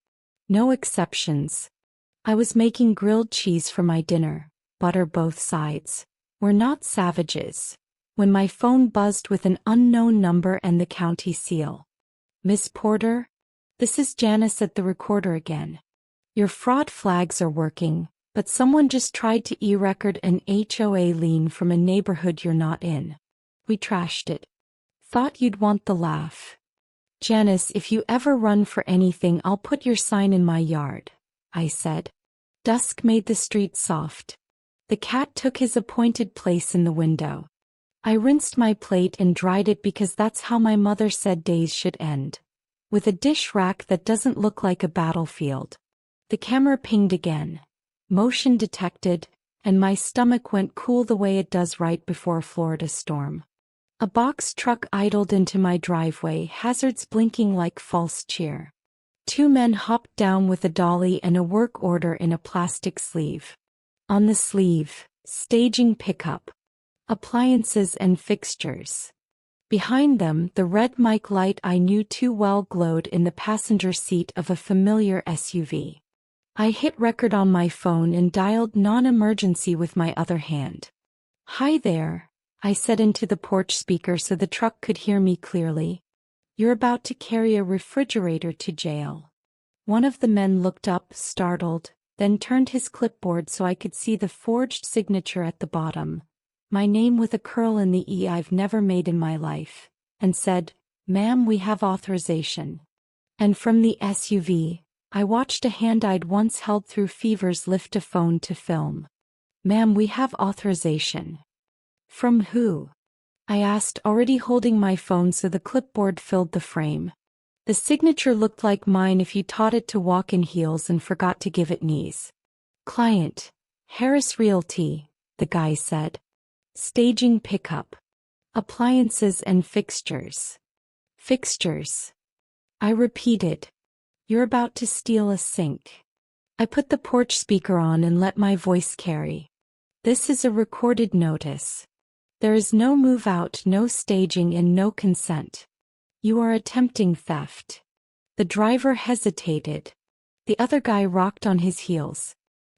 No exceptions. I was making grilled cheese for my dinner, butter both sides. We're not savages. When my phone buzzed with an unknown number and the county seal. "Miss Porter? This is Janice at the recorder again. Your fraud flags are working, but someone just tried to e-record an HOA lien from a neighborhood you're not in. We trashed it. Thought you'd want the laugh. Janice, if you ever run for anything, I'll put your sign in my yard," I said. Dusk made the street soft. The cat took his appointed place in the window. I rinsed my plate and dried it because that's how my mother said days should end. With a dish rack that doesn't look like a battlefield. The camera pinged again. Motion detected, and my stomach went cool the way it does right before a Florida storm. A box truck idled into my driveway, hazards blinking like false cheer. 2 men hopped down with a dolly and a work order in a plastic sleeve. On the sleeve, staging pickup. Appliances and fixtures. Behind them, the red mic light I knew too well glowed in the passenger seat of a familiar SUV. I hit record on my phone and dialed non-emergency with my other hand. "Hi there," I said into the porch speaker so the truck could hear me clearly. "You're about to carry a refrigerator to jail." One of the men looked up, startled, then turned his clipboard so I could see the forged signature at the bottom. My name with a curl in the E I've never made in my life, and said, "Ma'am, we have authorization." And from the SUV, I watched a hand I'd once held through fevers lift a phone to film. "Ma'am, we have authorization." "From who?" I asked, already holding my phone so the clipboard filled the frame. The signature looked like mine if you taught it to walk in heels and forgot to give it knees. "Client, Harris Realty," the guy said. "Staging pickup. Appliances and fixtures." "Fixtures." I repeated. "You're about to steal a sink." I put the porch speaker on and let my voice carry. "This is a recorded notice. There is no move out, no staging, and no consent. You are attempting theft." The driver hesitated. The other guy rocked on his heels.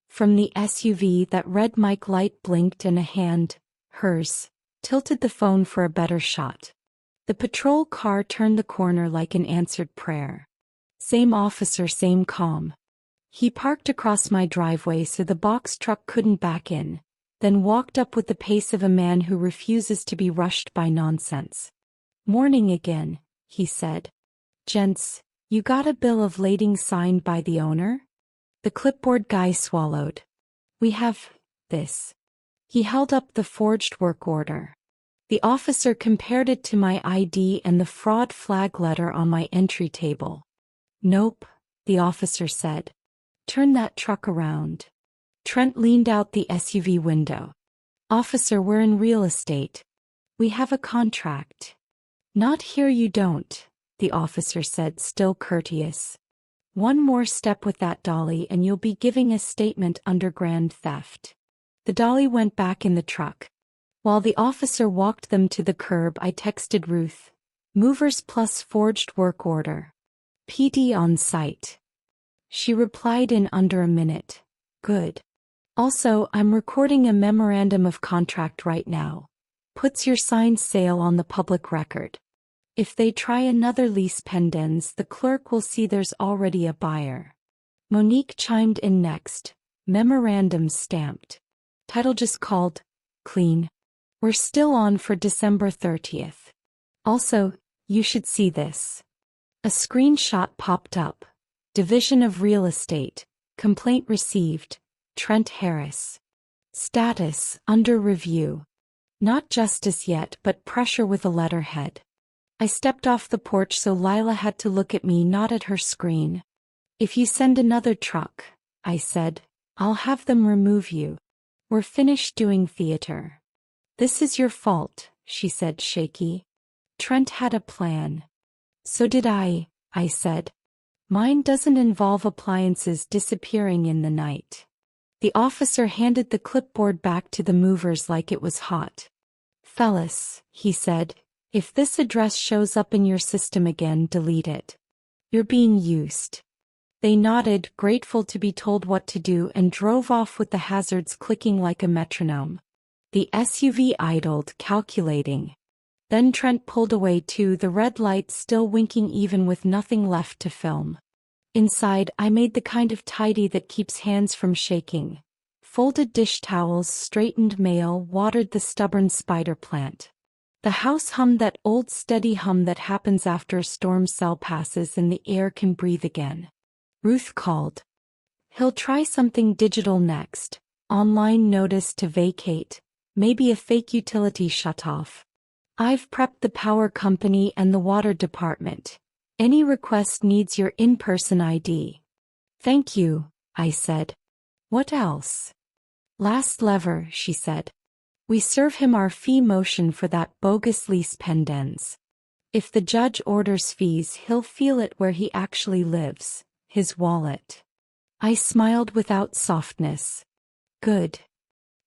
From the SUV, that red mic light blinked and a hand, hers, tilted the phone for a better shot. The patrol car turned the corner like an answered prayer. Same officer, same calm. He parked across my driveway so the box truck couldn't back in, then walked up with the pace of a man who refuses to be rushed by nonsense. "Morning again," he said. "Gents, you got a bill of lading signed by the owner?" The clipboard guy swallowed. "We have this." He held up the forged work order. The officer compared it to my ID and the fraud flag letter on my entry table. "Nope," the officer said. "Turn that truck around." Trent leaned out the SUV window. "Officer, we're in real estate. We have a contract." "Not here, you don't," the officer said, still courteous. One more step with that dolly and you'll be giving a statement under grand theft. The dolly went back in the truck. While the officer walked them to the curb, I texted Ruth. Movers plus forged work order. PD on site. She replied in under a minute. Good. Also, I'm recording a memorandum of contract right now. Puts your signed sale on the public record. If they try another lease pendens, the clerk will see there's already a buyer. Monique chimed in next. Memorandum stamped. Title just called. Clean. We're still on for December 30th. Also, you should see this. A screenshot popped up. Division of Real Estate. Complaint received. Trent Harris. Status, under review. Not justice yet, but pressure with a letterhead. I stepped off the porch so Lila had to look at me, not at her screen. If you send another truck, I said, I'll have them remove you. We're finished doing theater. This is your fault, she said, shaky. Trent had a plan. So did I said. Mine doesn't involve appliances disappearing in the night. The officer handed the clipboard back to the movers like it was hot. Fellas, he said, if this address shows up in your system again, delete it. You're being used. They nodded, grateful to be told what to do, and drove off with the hazards clicking like a metronome. The SUV idled, calculating. Then Trent pulled away too, the red light still winking even with nothing left to film. Inside, I made the kind of tidy that keeps hands from shaking. Folded dish towels, straightened mail, watered the stubborn spider plant. The house hummed that old steady hum that happens after a storm cell passes and the air can breathe again. Ruth called. He'll try something digital next. Online notice to vacate. Maybe a fake utility shutoff. I've prepped the power company and the water department. Any request needs your in-person ID. Thank you, I said. What else? Last lever, she said. We serve him our fee motion for that bogus lease pendens. If the judge orders fees, he'll feel it where he actually lives, his wallet. I smiled without softness. Good.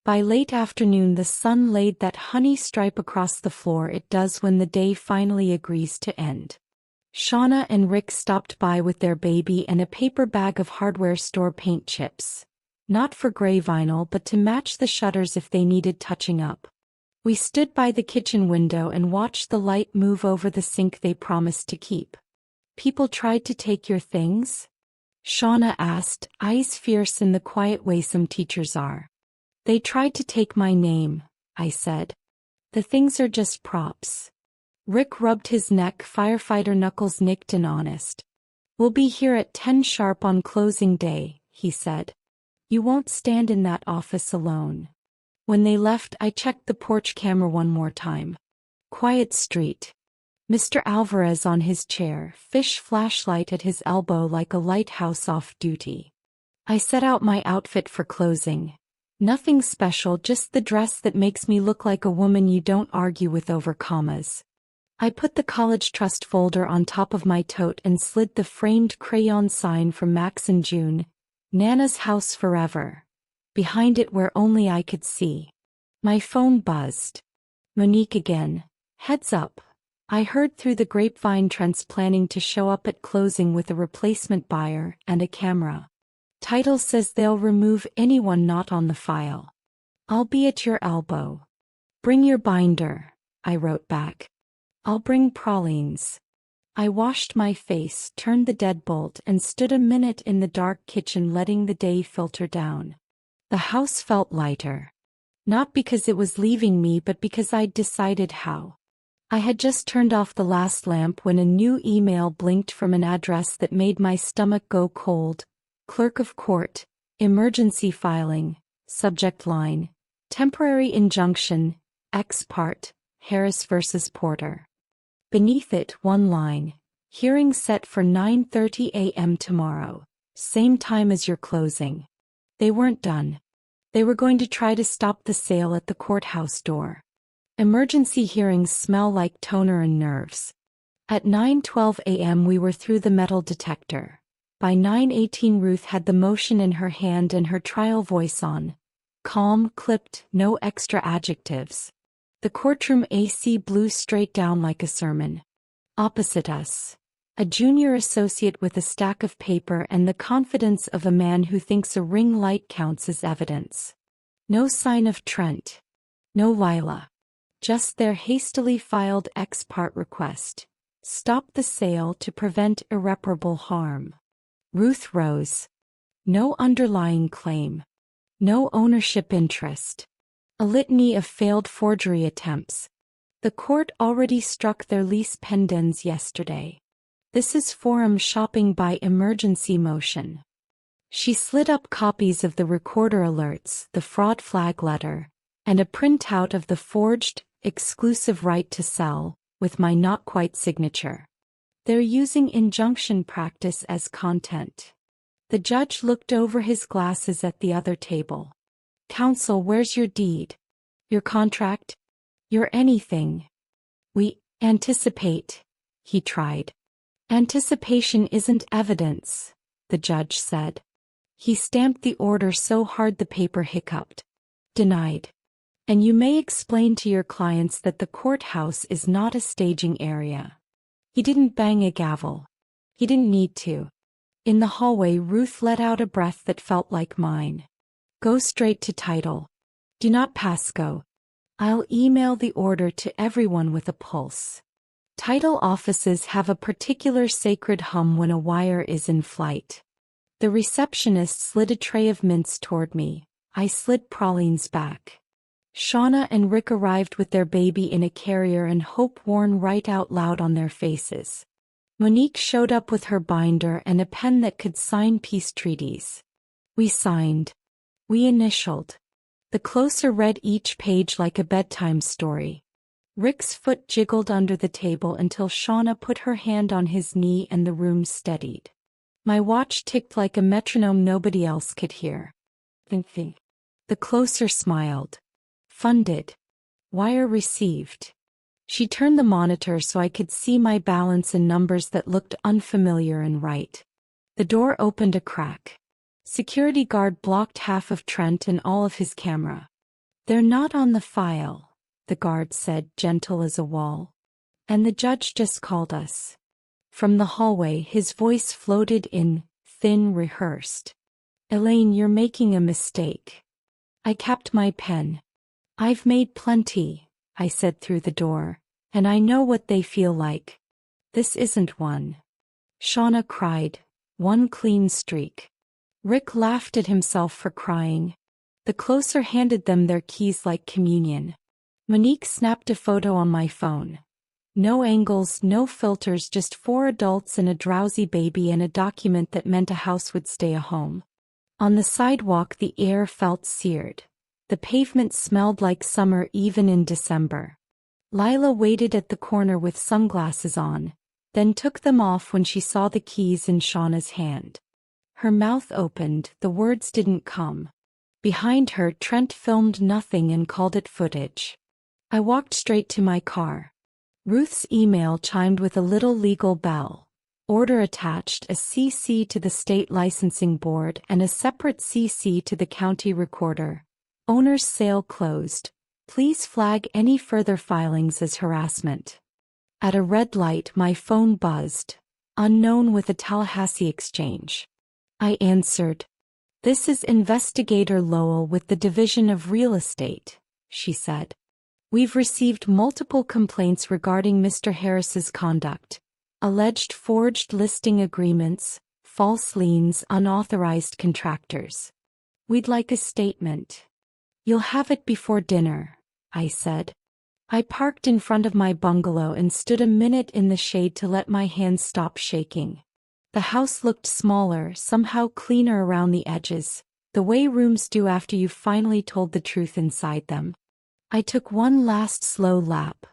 By late afternoon the sun laid that honey stripe across the floor it does when the day finally agrees to end. Shauna and Rick stopped by with their baby and a paper bag of hardware store paint chips. Not for gray vinyl but to match the shutters if they needed touching up. We stood by the kitchen window and watched the light move over the sink they promised to keep. People tried to take your things? Shauna asked, eyes fierce in the quiet way some teachers are. They tried to take my name, I said. The things are just props. Rick rubbed his neck, firefighter knuckles nicked and honest. We'll be here at 10 sharp on closing day, he said. You won't stand in that office alone. When they left, I checked the porch camera one more time. Quiet street. Mr. Alvarez on his chair, fish flashlight at his elbow like a lighthouse off duty. I set out my outfit for closing. Nothing special, just the dress that makes me look like a woman you don't argue with over commas. I put the college trust folder on top of my tote and slid the framed crayon sign from Max and June, Nana's house forever, behind it where only I could see. My phone buzzed. Monique again. Heads up. I heard through the grapevine Trent's planning to show up at closing with a replacement buyer and a camera. Title says they'll remove anyone not on the file. I'll be at your elbow. Bring your binder, I wrote back. I'll bring pralines. I washed my face, turned the deadbolt, and stood a minute in the dark kitchen letting the day filter down. The house felt lighter. Not because it was leaving me but because I'd decided how. I had just turned off the last lamp when a new email blinked from an address that made my stomach go cold. Clerk of Court, Emergency Filing, Subject Line, Temporary Injunction, Ex Part, Harris vs. Porter. Beneath it, one line, hearing set for 9:30 a.m. tomorrow, same time as your closing. They weren't done. They were going to try to stop the sale at the courthouse door. Emergency hearings smell like toner and nerves. At 9:12 a.m. we were through the metal detector. By 9:18 Ruth had the motion in her hand and her trial voice on. Calm, clipped, no extra adjectives. The courtroom AC blew straight down like a sermon. Opposite us, a junior associate with a stack of paper and the confidence of a man who thinks a ring light counts as evidence. No sign of Trent. No Lila. Just their hastily filed ex parte request. Stop the sale to prevent irreparable harm. Ruth rose. No underlying claim. No ownership interest. A litany of failed forgery attempts. The court already struck their lease pendens yesterday. This is forum shopping by emergency motion. She slid up copies of the recorder alerts, the fraud flag letter, and a printout of the forged, exclusive right to sell, with my not-quite signature. They're using injunction practice as content. The judge looked over his glasses at the other table. Counsel, where's your deed? Your contract? Your anything? We anticipate, he tried. Anticipation isn't evidence, the judge said. He stamped the order so hard the paper hiccuped. Denied. And you may explain to your clients that the courthouse is not a staging area. He didn't bang a gavel. He didn't need to. In the hallway, Ruth let out a breath that felt like mine. Go straight to title. Do not pass go. I'll email the order to everyone with a pulse. Title offices have a particular sacred hum when a wire is in flight. The receptionist slid a tray of mints toward me. I slid pralines back. Shauna and Rick arrived with their baby in a carrier and hope worn right out loud on their faces. Monique showed up with her binder and a pen that could sign peace treaties. We signed. We initialed. The closer read each page like a bedtime story. Rick's foot jiggled under the table until Shauna put her hand on his knee and the room steadied. My watch ticked like a metronome nobody else could hear. Think. The closer smiled. Funded. Wire received. She turned the monitor so I could see my balance in numbers that looked unfamiliar and right. The door opened a crack. Security guard blocked half of Trent and all of his camera. They're not on the file, the guard said, gentle as a wall. And the judge just called us. From the hallway, his voice floated in, thin, rehearsed. Elaine, you're making a mistake. I capped my pen. I've made plenty, I said through the door, and I know what they feel like. This isn't one. Shauna cried. One clean streak. Rick laughed at himself for crying. The closer handed them their keys like communion. Monique snapped a photo on my phone. No angles, no filters, just 4 adults and a drowsy baby and a document that meant a house would stay a home. On the sidewalk the air felt seared. The pavement smelled like summer even in December. Lila waited at the corner with sunglasses on, then took them off when she saw the keys in Shauna's hand. Her mouth opened, the words didn't come. Behind her, Trent filmed nothing and called it footage. I walked straight to my car. Ruth's email chimed with a little legal bell. Order attached, a CC to the state licensing board and a separate CC to the county recorder. Owner's sale closed. Please flag any further filings as harassment. At a red light, my phone buzzed. Unknown with a Tallahassee exchange. I answered. This is Investigator Lowell with the Division of Real Estate, she said. We've received multiple complaints regarding Mr. Harris's conduct. Alleged forged listing agreements, false liens, unauthorized contractors. We'd like a statement. You'll have it before dinner, I said. I parked in front of my bungalow and stood a minute in the shade to let my hands stop shaking. The house looked smaller, somehow cleaner around the edges, the way rooms do after you've finally told the truth inside them. I took one last slow lap.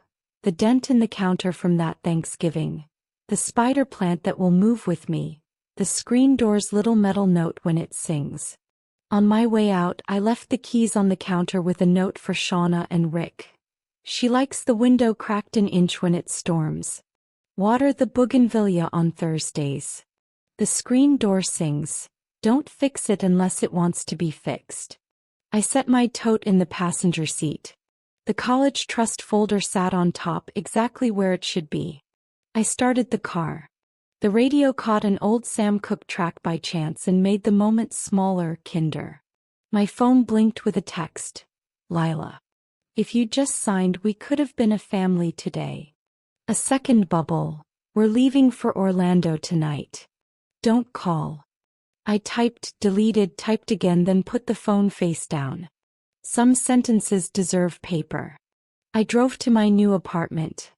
The dent in the counter from that Thanksgiving. The spider plant that will move with me. The screen door's little metal note when it sings. On my way out, I left the keys on the counter with a note for Shauna and Rick. She likes the window cracked an inch when it storms. Water the bougainvillea on Thursdays. The screen door sings, "Don't fix it unless it wants to be fixed." I set my tote in the passenger seat. The college trust folder sat on top exactly where it should be. I started the car. The radio caught an old Sam Cooke track by chance and made the moment smaller, kinder. My phone blinked with a text. Lila. If you just signed, we could have been a family today. A second bubble. We're leaving for Orlando tonight. Don't call. I typed, deleted, typed again, then put the phone face down. Some sentences deserve paper. I drove to my new apartment.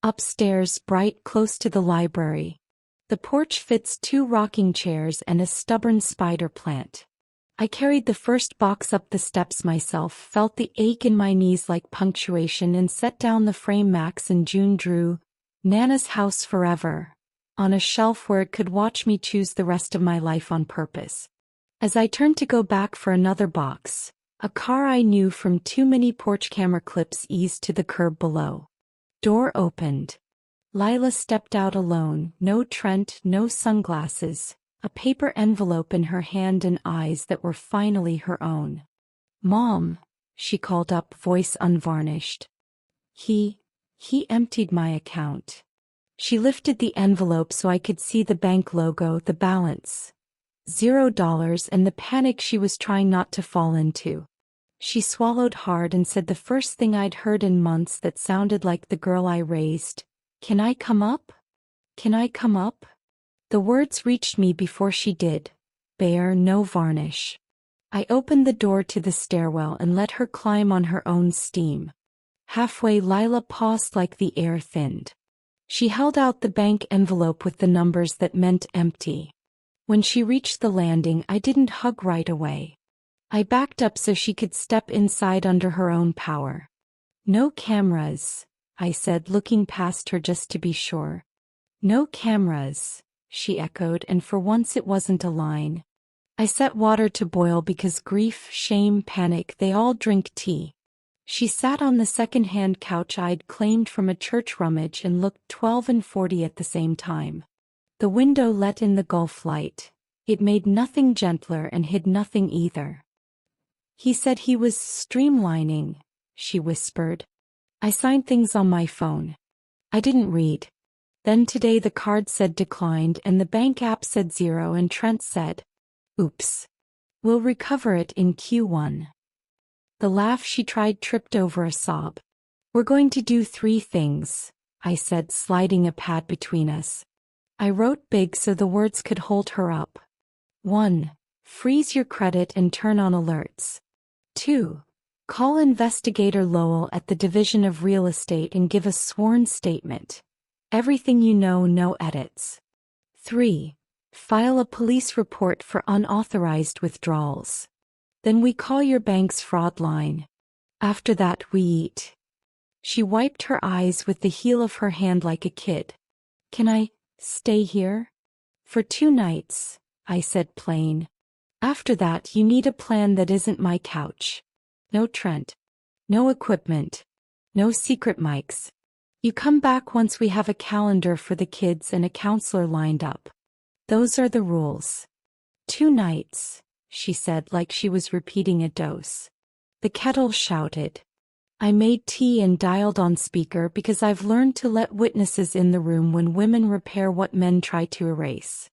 Upstairs, bright, close to the library. The porch fits 2 rocking chairs and a stubborn spider plant. I carried the first box up the steps myself, felt the ache in my knees like punctuation, and set down the frame Max and June drew, Nana's House Forever, on a shelf where it could watch me choose the rest of my life on purpose. As I turned to go back for another box, a car I knew from too many porch camera clips eased to the curb below. Door opened. Lila stepped out alone, no Trent, no sunglasses, a paper envelope in her hand and eyes that were finally her own. "Mom," she called up, voice unvarnished. He emptied my account." She lifted the envelope so I could see the bank logo, the balance. $0, and the panic she was trying not to fall into. She swallowed hard and said the first thing I'd heard in months that sounded like the girl I raised. "Can I come up? Can I come up?" The words reached me before she did. Bare, no varnish. I opened the door to the stairwell and let her climb on her own steam. Halfway, Lila paused like the air thinned. She held out the bank envelope with the numbers that meant empty. When she reached the landing, I didn't hug right away. I backed up so she could step inside under her own power. "No cameras," I said, looking past her just to be sure. "No cameras," she echoed, and for once it wasn't a line. I set water to boil because grief, shame, panic, they all drink tea. She sat on the second-hand couch I'd claimed from a church rummage and looked 12 and 40 at the same time. The window let in the Gulf light. It made nothing gentler and hid nothing either. "He said he was streamlining," she whispered. "I signed things on my phone. I didn't read. Then today the card said declined and the bank app said 0 and Trent said, 'Oops. We'll recover it in Q1. The laugh she tried tripped over a sob. "We're going to do 3 things," I said, sliding a pad between us. I wrote big so the words could hold her up. 1. Freeze your credit and turn on alerts. 2. Call investigator Lowell at the Division of Real Estate and give a sworn statement. Everything you know, no edits. 3. File a police report for unauthorized withdrawals. Then we call your bank's fraud line. After that we eat." She wiped her eyes with the heel of her hand like a kid. "Can I stay here?" "For 2 nights," I said plain. "After that you need a plan that isn't my couch. No Trent. No equipment. No secret mics. You come back once we have a calendar for the kids and a counselor lined up. Those are the rules." 2 nights, she said like she was repeating a dose. The kettle shouted. I made tea and dialed on speaker because I've learned to let witnesses in the room when women repair what men try to erase.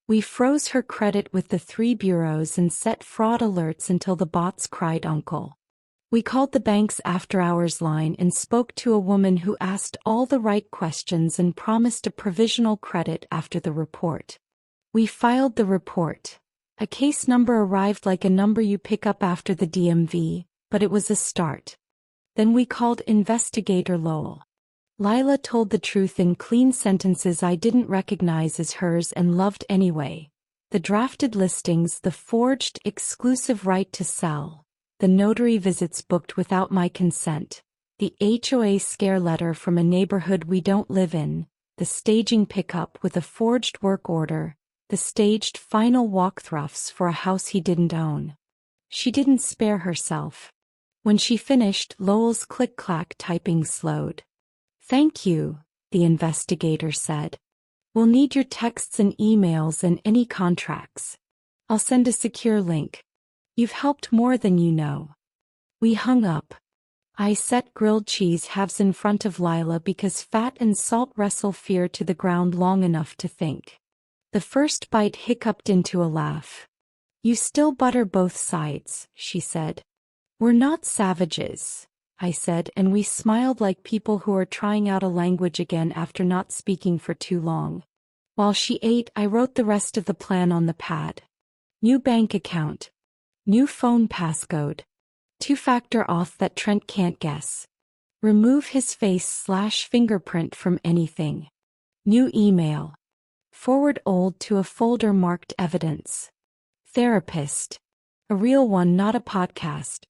We froze her credit with the 3 bureaus and set fraud alerts until the bots cried uncle. We called the bank's after-hours line and spoke to a woman who asked all the right questions and promised a provisional credit after the report. We filed the report. A case number arrived like a number you pick up after the DMV, but it was a start. Then we called investigator Lowell. Lila told the truth in clean sentences I didn't recognize as hers and loved anyway. The drafted listings, the forged exclusive right to sell, the notary visits booked without my consent, the HOA scare letter from a neighborhood we don't live in, the staging pickup with a forged work order, the staged final walkthroughs for a house he didn't own. She didn't spare herself. When she finished, Lowell's click-clack typing slowed. "Thank you," the investigator said. We'll need your texts and emails and any contracts. I'll send a secure link. You've helped more than you know. We hung up. I set grilled cheese halves in front of Lila because fat and salt wrestle fear to the ground long enough to think. The first bite hiccuped into a laugh. You still butter both sides, she said. We're not savages, I said, and we smiled like people who are trying out a language again after not speaking for too long. While she ate, I wrote the rest of the plan on the pad. New bank account. New phone passcode. Two-factor auth that Trent can't guess. Remove his face/fingerprint from anything. New email. Forward old to a folder marked evidence. Therapist. A real one, not a podcast.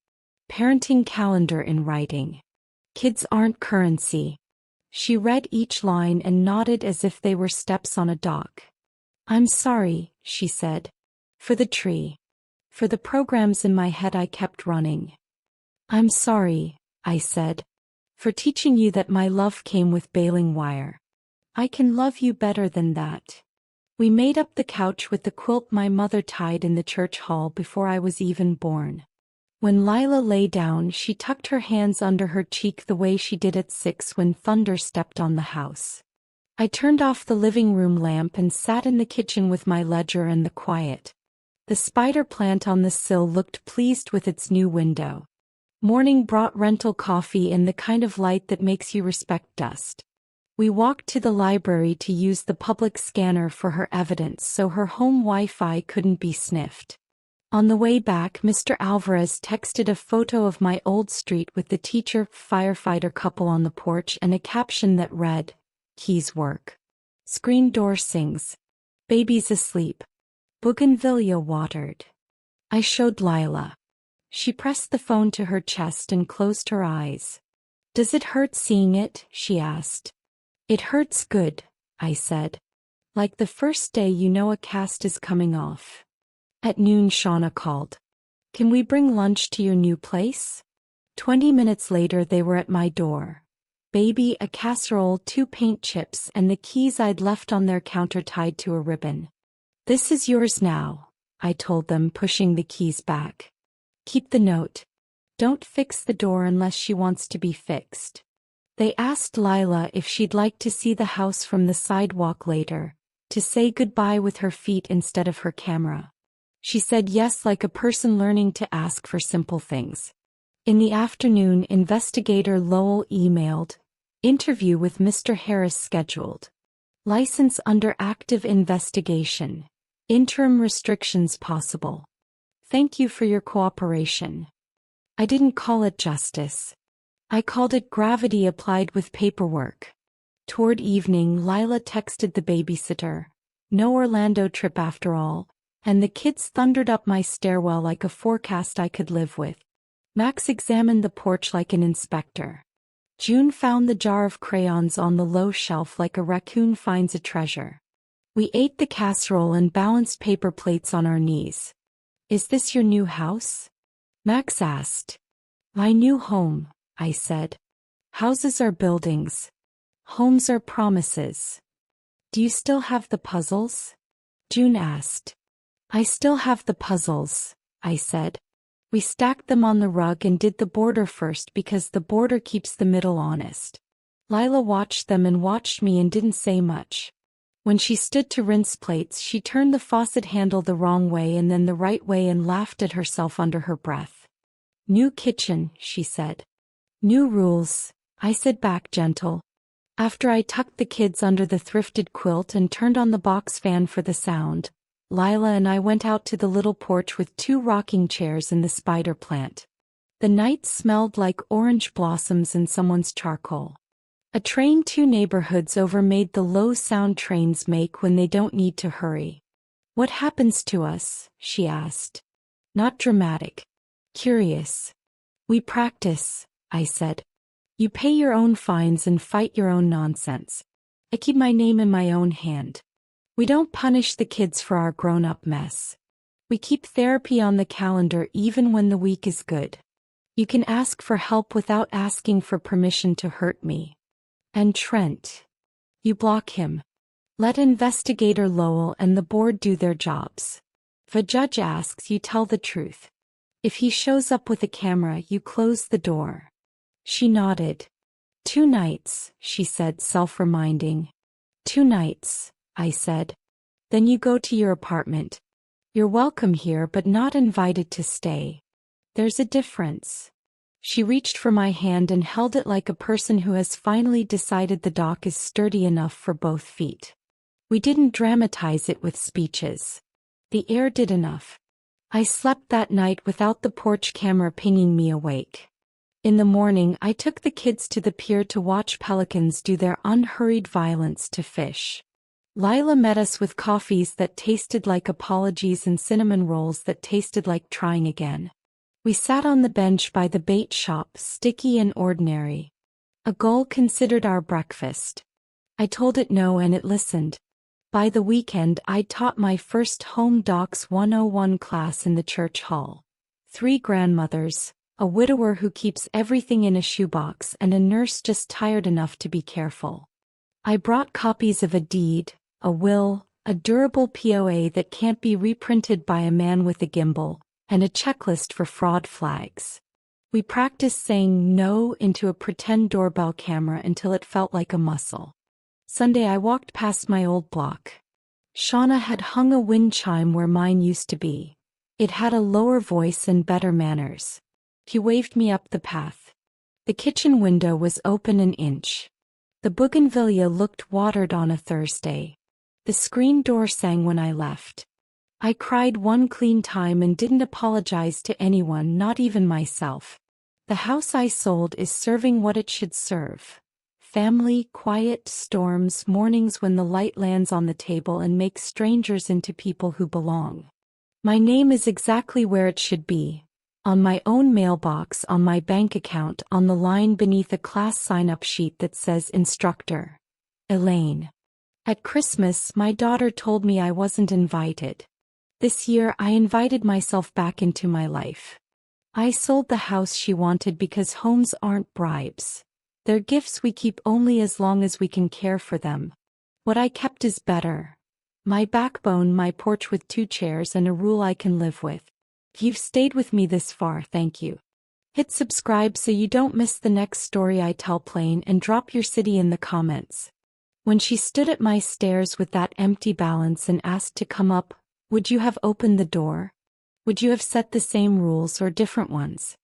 Parenting calendar in writing. Kids aren't currency. She read each line and nodded as if they were steps on a dock. I'm sorry, she said. For the tree. For the programs in my head I kept running. I'm sorry, I said. For teaching you that my love came with baling wire. I can love you better than that. We made up the couch with the quilt my mother tied in the church hall before I was even born. When Lila lay down, she tucked her hands under her cheek the way she did at 6 when thunder stepped on the house. I turned off the living room lamp and sat in the kitchen with my ledger and the quiet. The spider plant on the sill looked pleased with its new window. Morning brought rental coffee in the kind of light that makes you respect dust. We walked to the library to use the public scanner for her evidence so her home Wi-Fi couldn't be sniffed. On the way back, Mr. Alvarez texted a photo of my old street with the teacher-firefighter couple on the porch and a caption that read, Keys work. Screen door sings. Baby's asleep. Bougainvillea watered. I showed Lila. She pressed the phone to her chest and closed her eyes. Does it hurt seeing it? She asked. It hurts good, I said. Like the first day you know a cast is coming off. At noon Shauna called. Can we bring lunch to your new place? 20 minutes later they were at my door. Baby, a casserole, 2 paint chips, and the keys I'd left on their counter tied to a ribbon. This is yours now, I told them, pushing the keys back. Keep the note. Don't fix the door unless she wants to be fixed. They asked Lila if she'd like to see the house from the sidewalk later, to say goodbye with her feet instead of her camera. She said yes, like a person learning to ask for simple things. In the afternoon, Investigator Lowell emailed, interview with Mr. Harris scheduled. License under active investigation. Interim restrictions possible. Thank you for your cooperation. I didn't call it justice. I called it gravity applied with paperwork. Toward evening, Lila texted the babysitter. No Orlando trip after all, and the kids thundered up my stairwell like a forecast I could live with. Max examined the porch like an inspector. June found the jar of crayons on the low shelf like a raccoon finds a treasure. We ate the casserole and balanced paper plates on our knees. Is this your new house? Max asked. My new home, I said. Houses are buildings. Homes are promises. Do you still have the puzzles? June asked. I still have the puzzles, I said. We stacked them on the rug and did the border first because the border keeps the middle honest. Lila watched them and watched me and didn't say much. When she stood to rinse plates, she turned the faucet handle the wrong way and then the right way and laughed at herself under her breath. New kitchen, she said. New rules, I said back gentle. After I tucked the kids under the thrifted quilt and turned on the box fan for the sound, Lila and I went out to the little porch with 2 rocking chairs and the spider plant. The night smelled like orange blossoms in someone's charcoal. A train 2 neighborhoods over made the low sound trains make when they don't need to hurry. What happens to us? She asked. Not dramatic. Curious. We practice, I said. You pay your own fines and fight your own nonsense. I keep my name in my own hand. We don't punish the kids for our grown-up mess. We keep therapy on the calendar even when the week is good. You can ask for help without asking for permission to hurt me. And Trent. You block him. Let Investigator Lowell and the board do their jobs. If a judge asks, you tell the truth. If he shows up with a camera, you close the door. She nodded. 2 nights, she said, self-reminding. 2 nights, I said. Then you go to your apartment. You're welcome here but not invited to stay. There's a difference. She reached for my hand and held it like a person who has finally decided the dock is sturdy enough for both feet. We didn't dramatize it with speeches. The air did enough. I slept that night without the porch camera pinging me awake. In the morning, I took the kids to the pier to watch pelicans do their unhurried violence to fish. Lila met us with coffees that tasted like apologies and cinnamon rolls that tasted like trying again. We sat on the bench by the bait shop, sticky and ordinary. A gull considered our breakfast. I told it no and it listened. By the weekend, I'd taught my first Home Docs 101 class in the church hall. 3 grandmothers, a widower who keeps everything in a shoebox, and a nurse just tired enough to be careful. I brought copies of a deed, a will, a durable POA that can't be reprinted by a man with a gimbal, and a checklist for fraud flags. We practiced saying no into a pretend doorbell camera until it felt like a muscle. Sunday I walked past my old block. Shauna had hung a wind chime where mine used to be. It had a lower voice and better manners. He waved me up the path. The kitchen window was open an inch. The bougainvillea looked watered on a Thursday. The screen door sang when I left. I cried one clean time and didn't apologize to anyone, not even myself. The house I sold is serving what it should serve. Family, quiet, storms, mornings when the light lands on the table and makes strangers into people who belong. My name is exactly where it should be. On my own mailbox, on my bank account, on the line beneath a class sign-up sheet that says Instructor Elaine. At Christmas, my daughter told me I wasn't invited. This year, I invited myself back into my life. I sold the house she wanted because homes aren't bribes. They're gifts we keep only as long as we can care for them. What I kept is better. My backbone, my porch with 2 chairs and a rule I can live with. If you've stayed with me this far, thank you. Hit subscribe so you don't miss the next story I tell plain, and drop your city in the comments. When she stood at my stairs with that empty balance and asked to come up, would you have opened the door? Would you have set the same rules or different ones?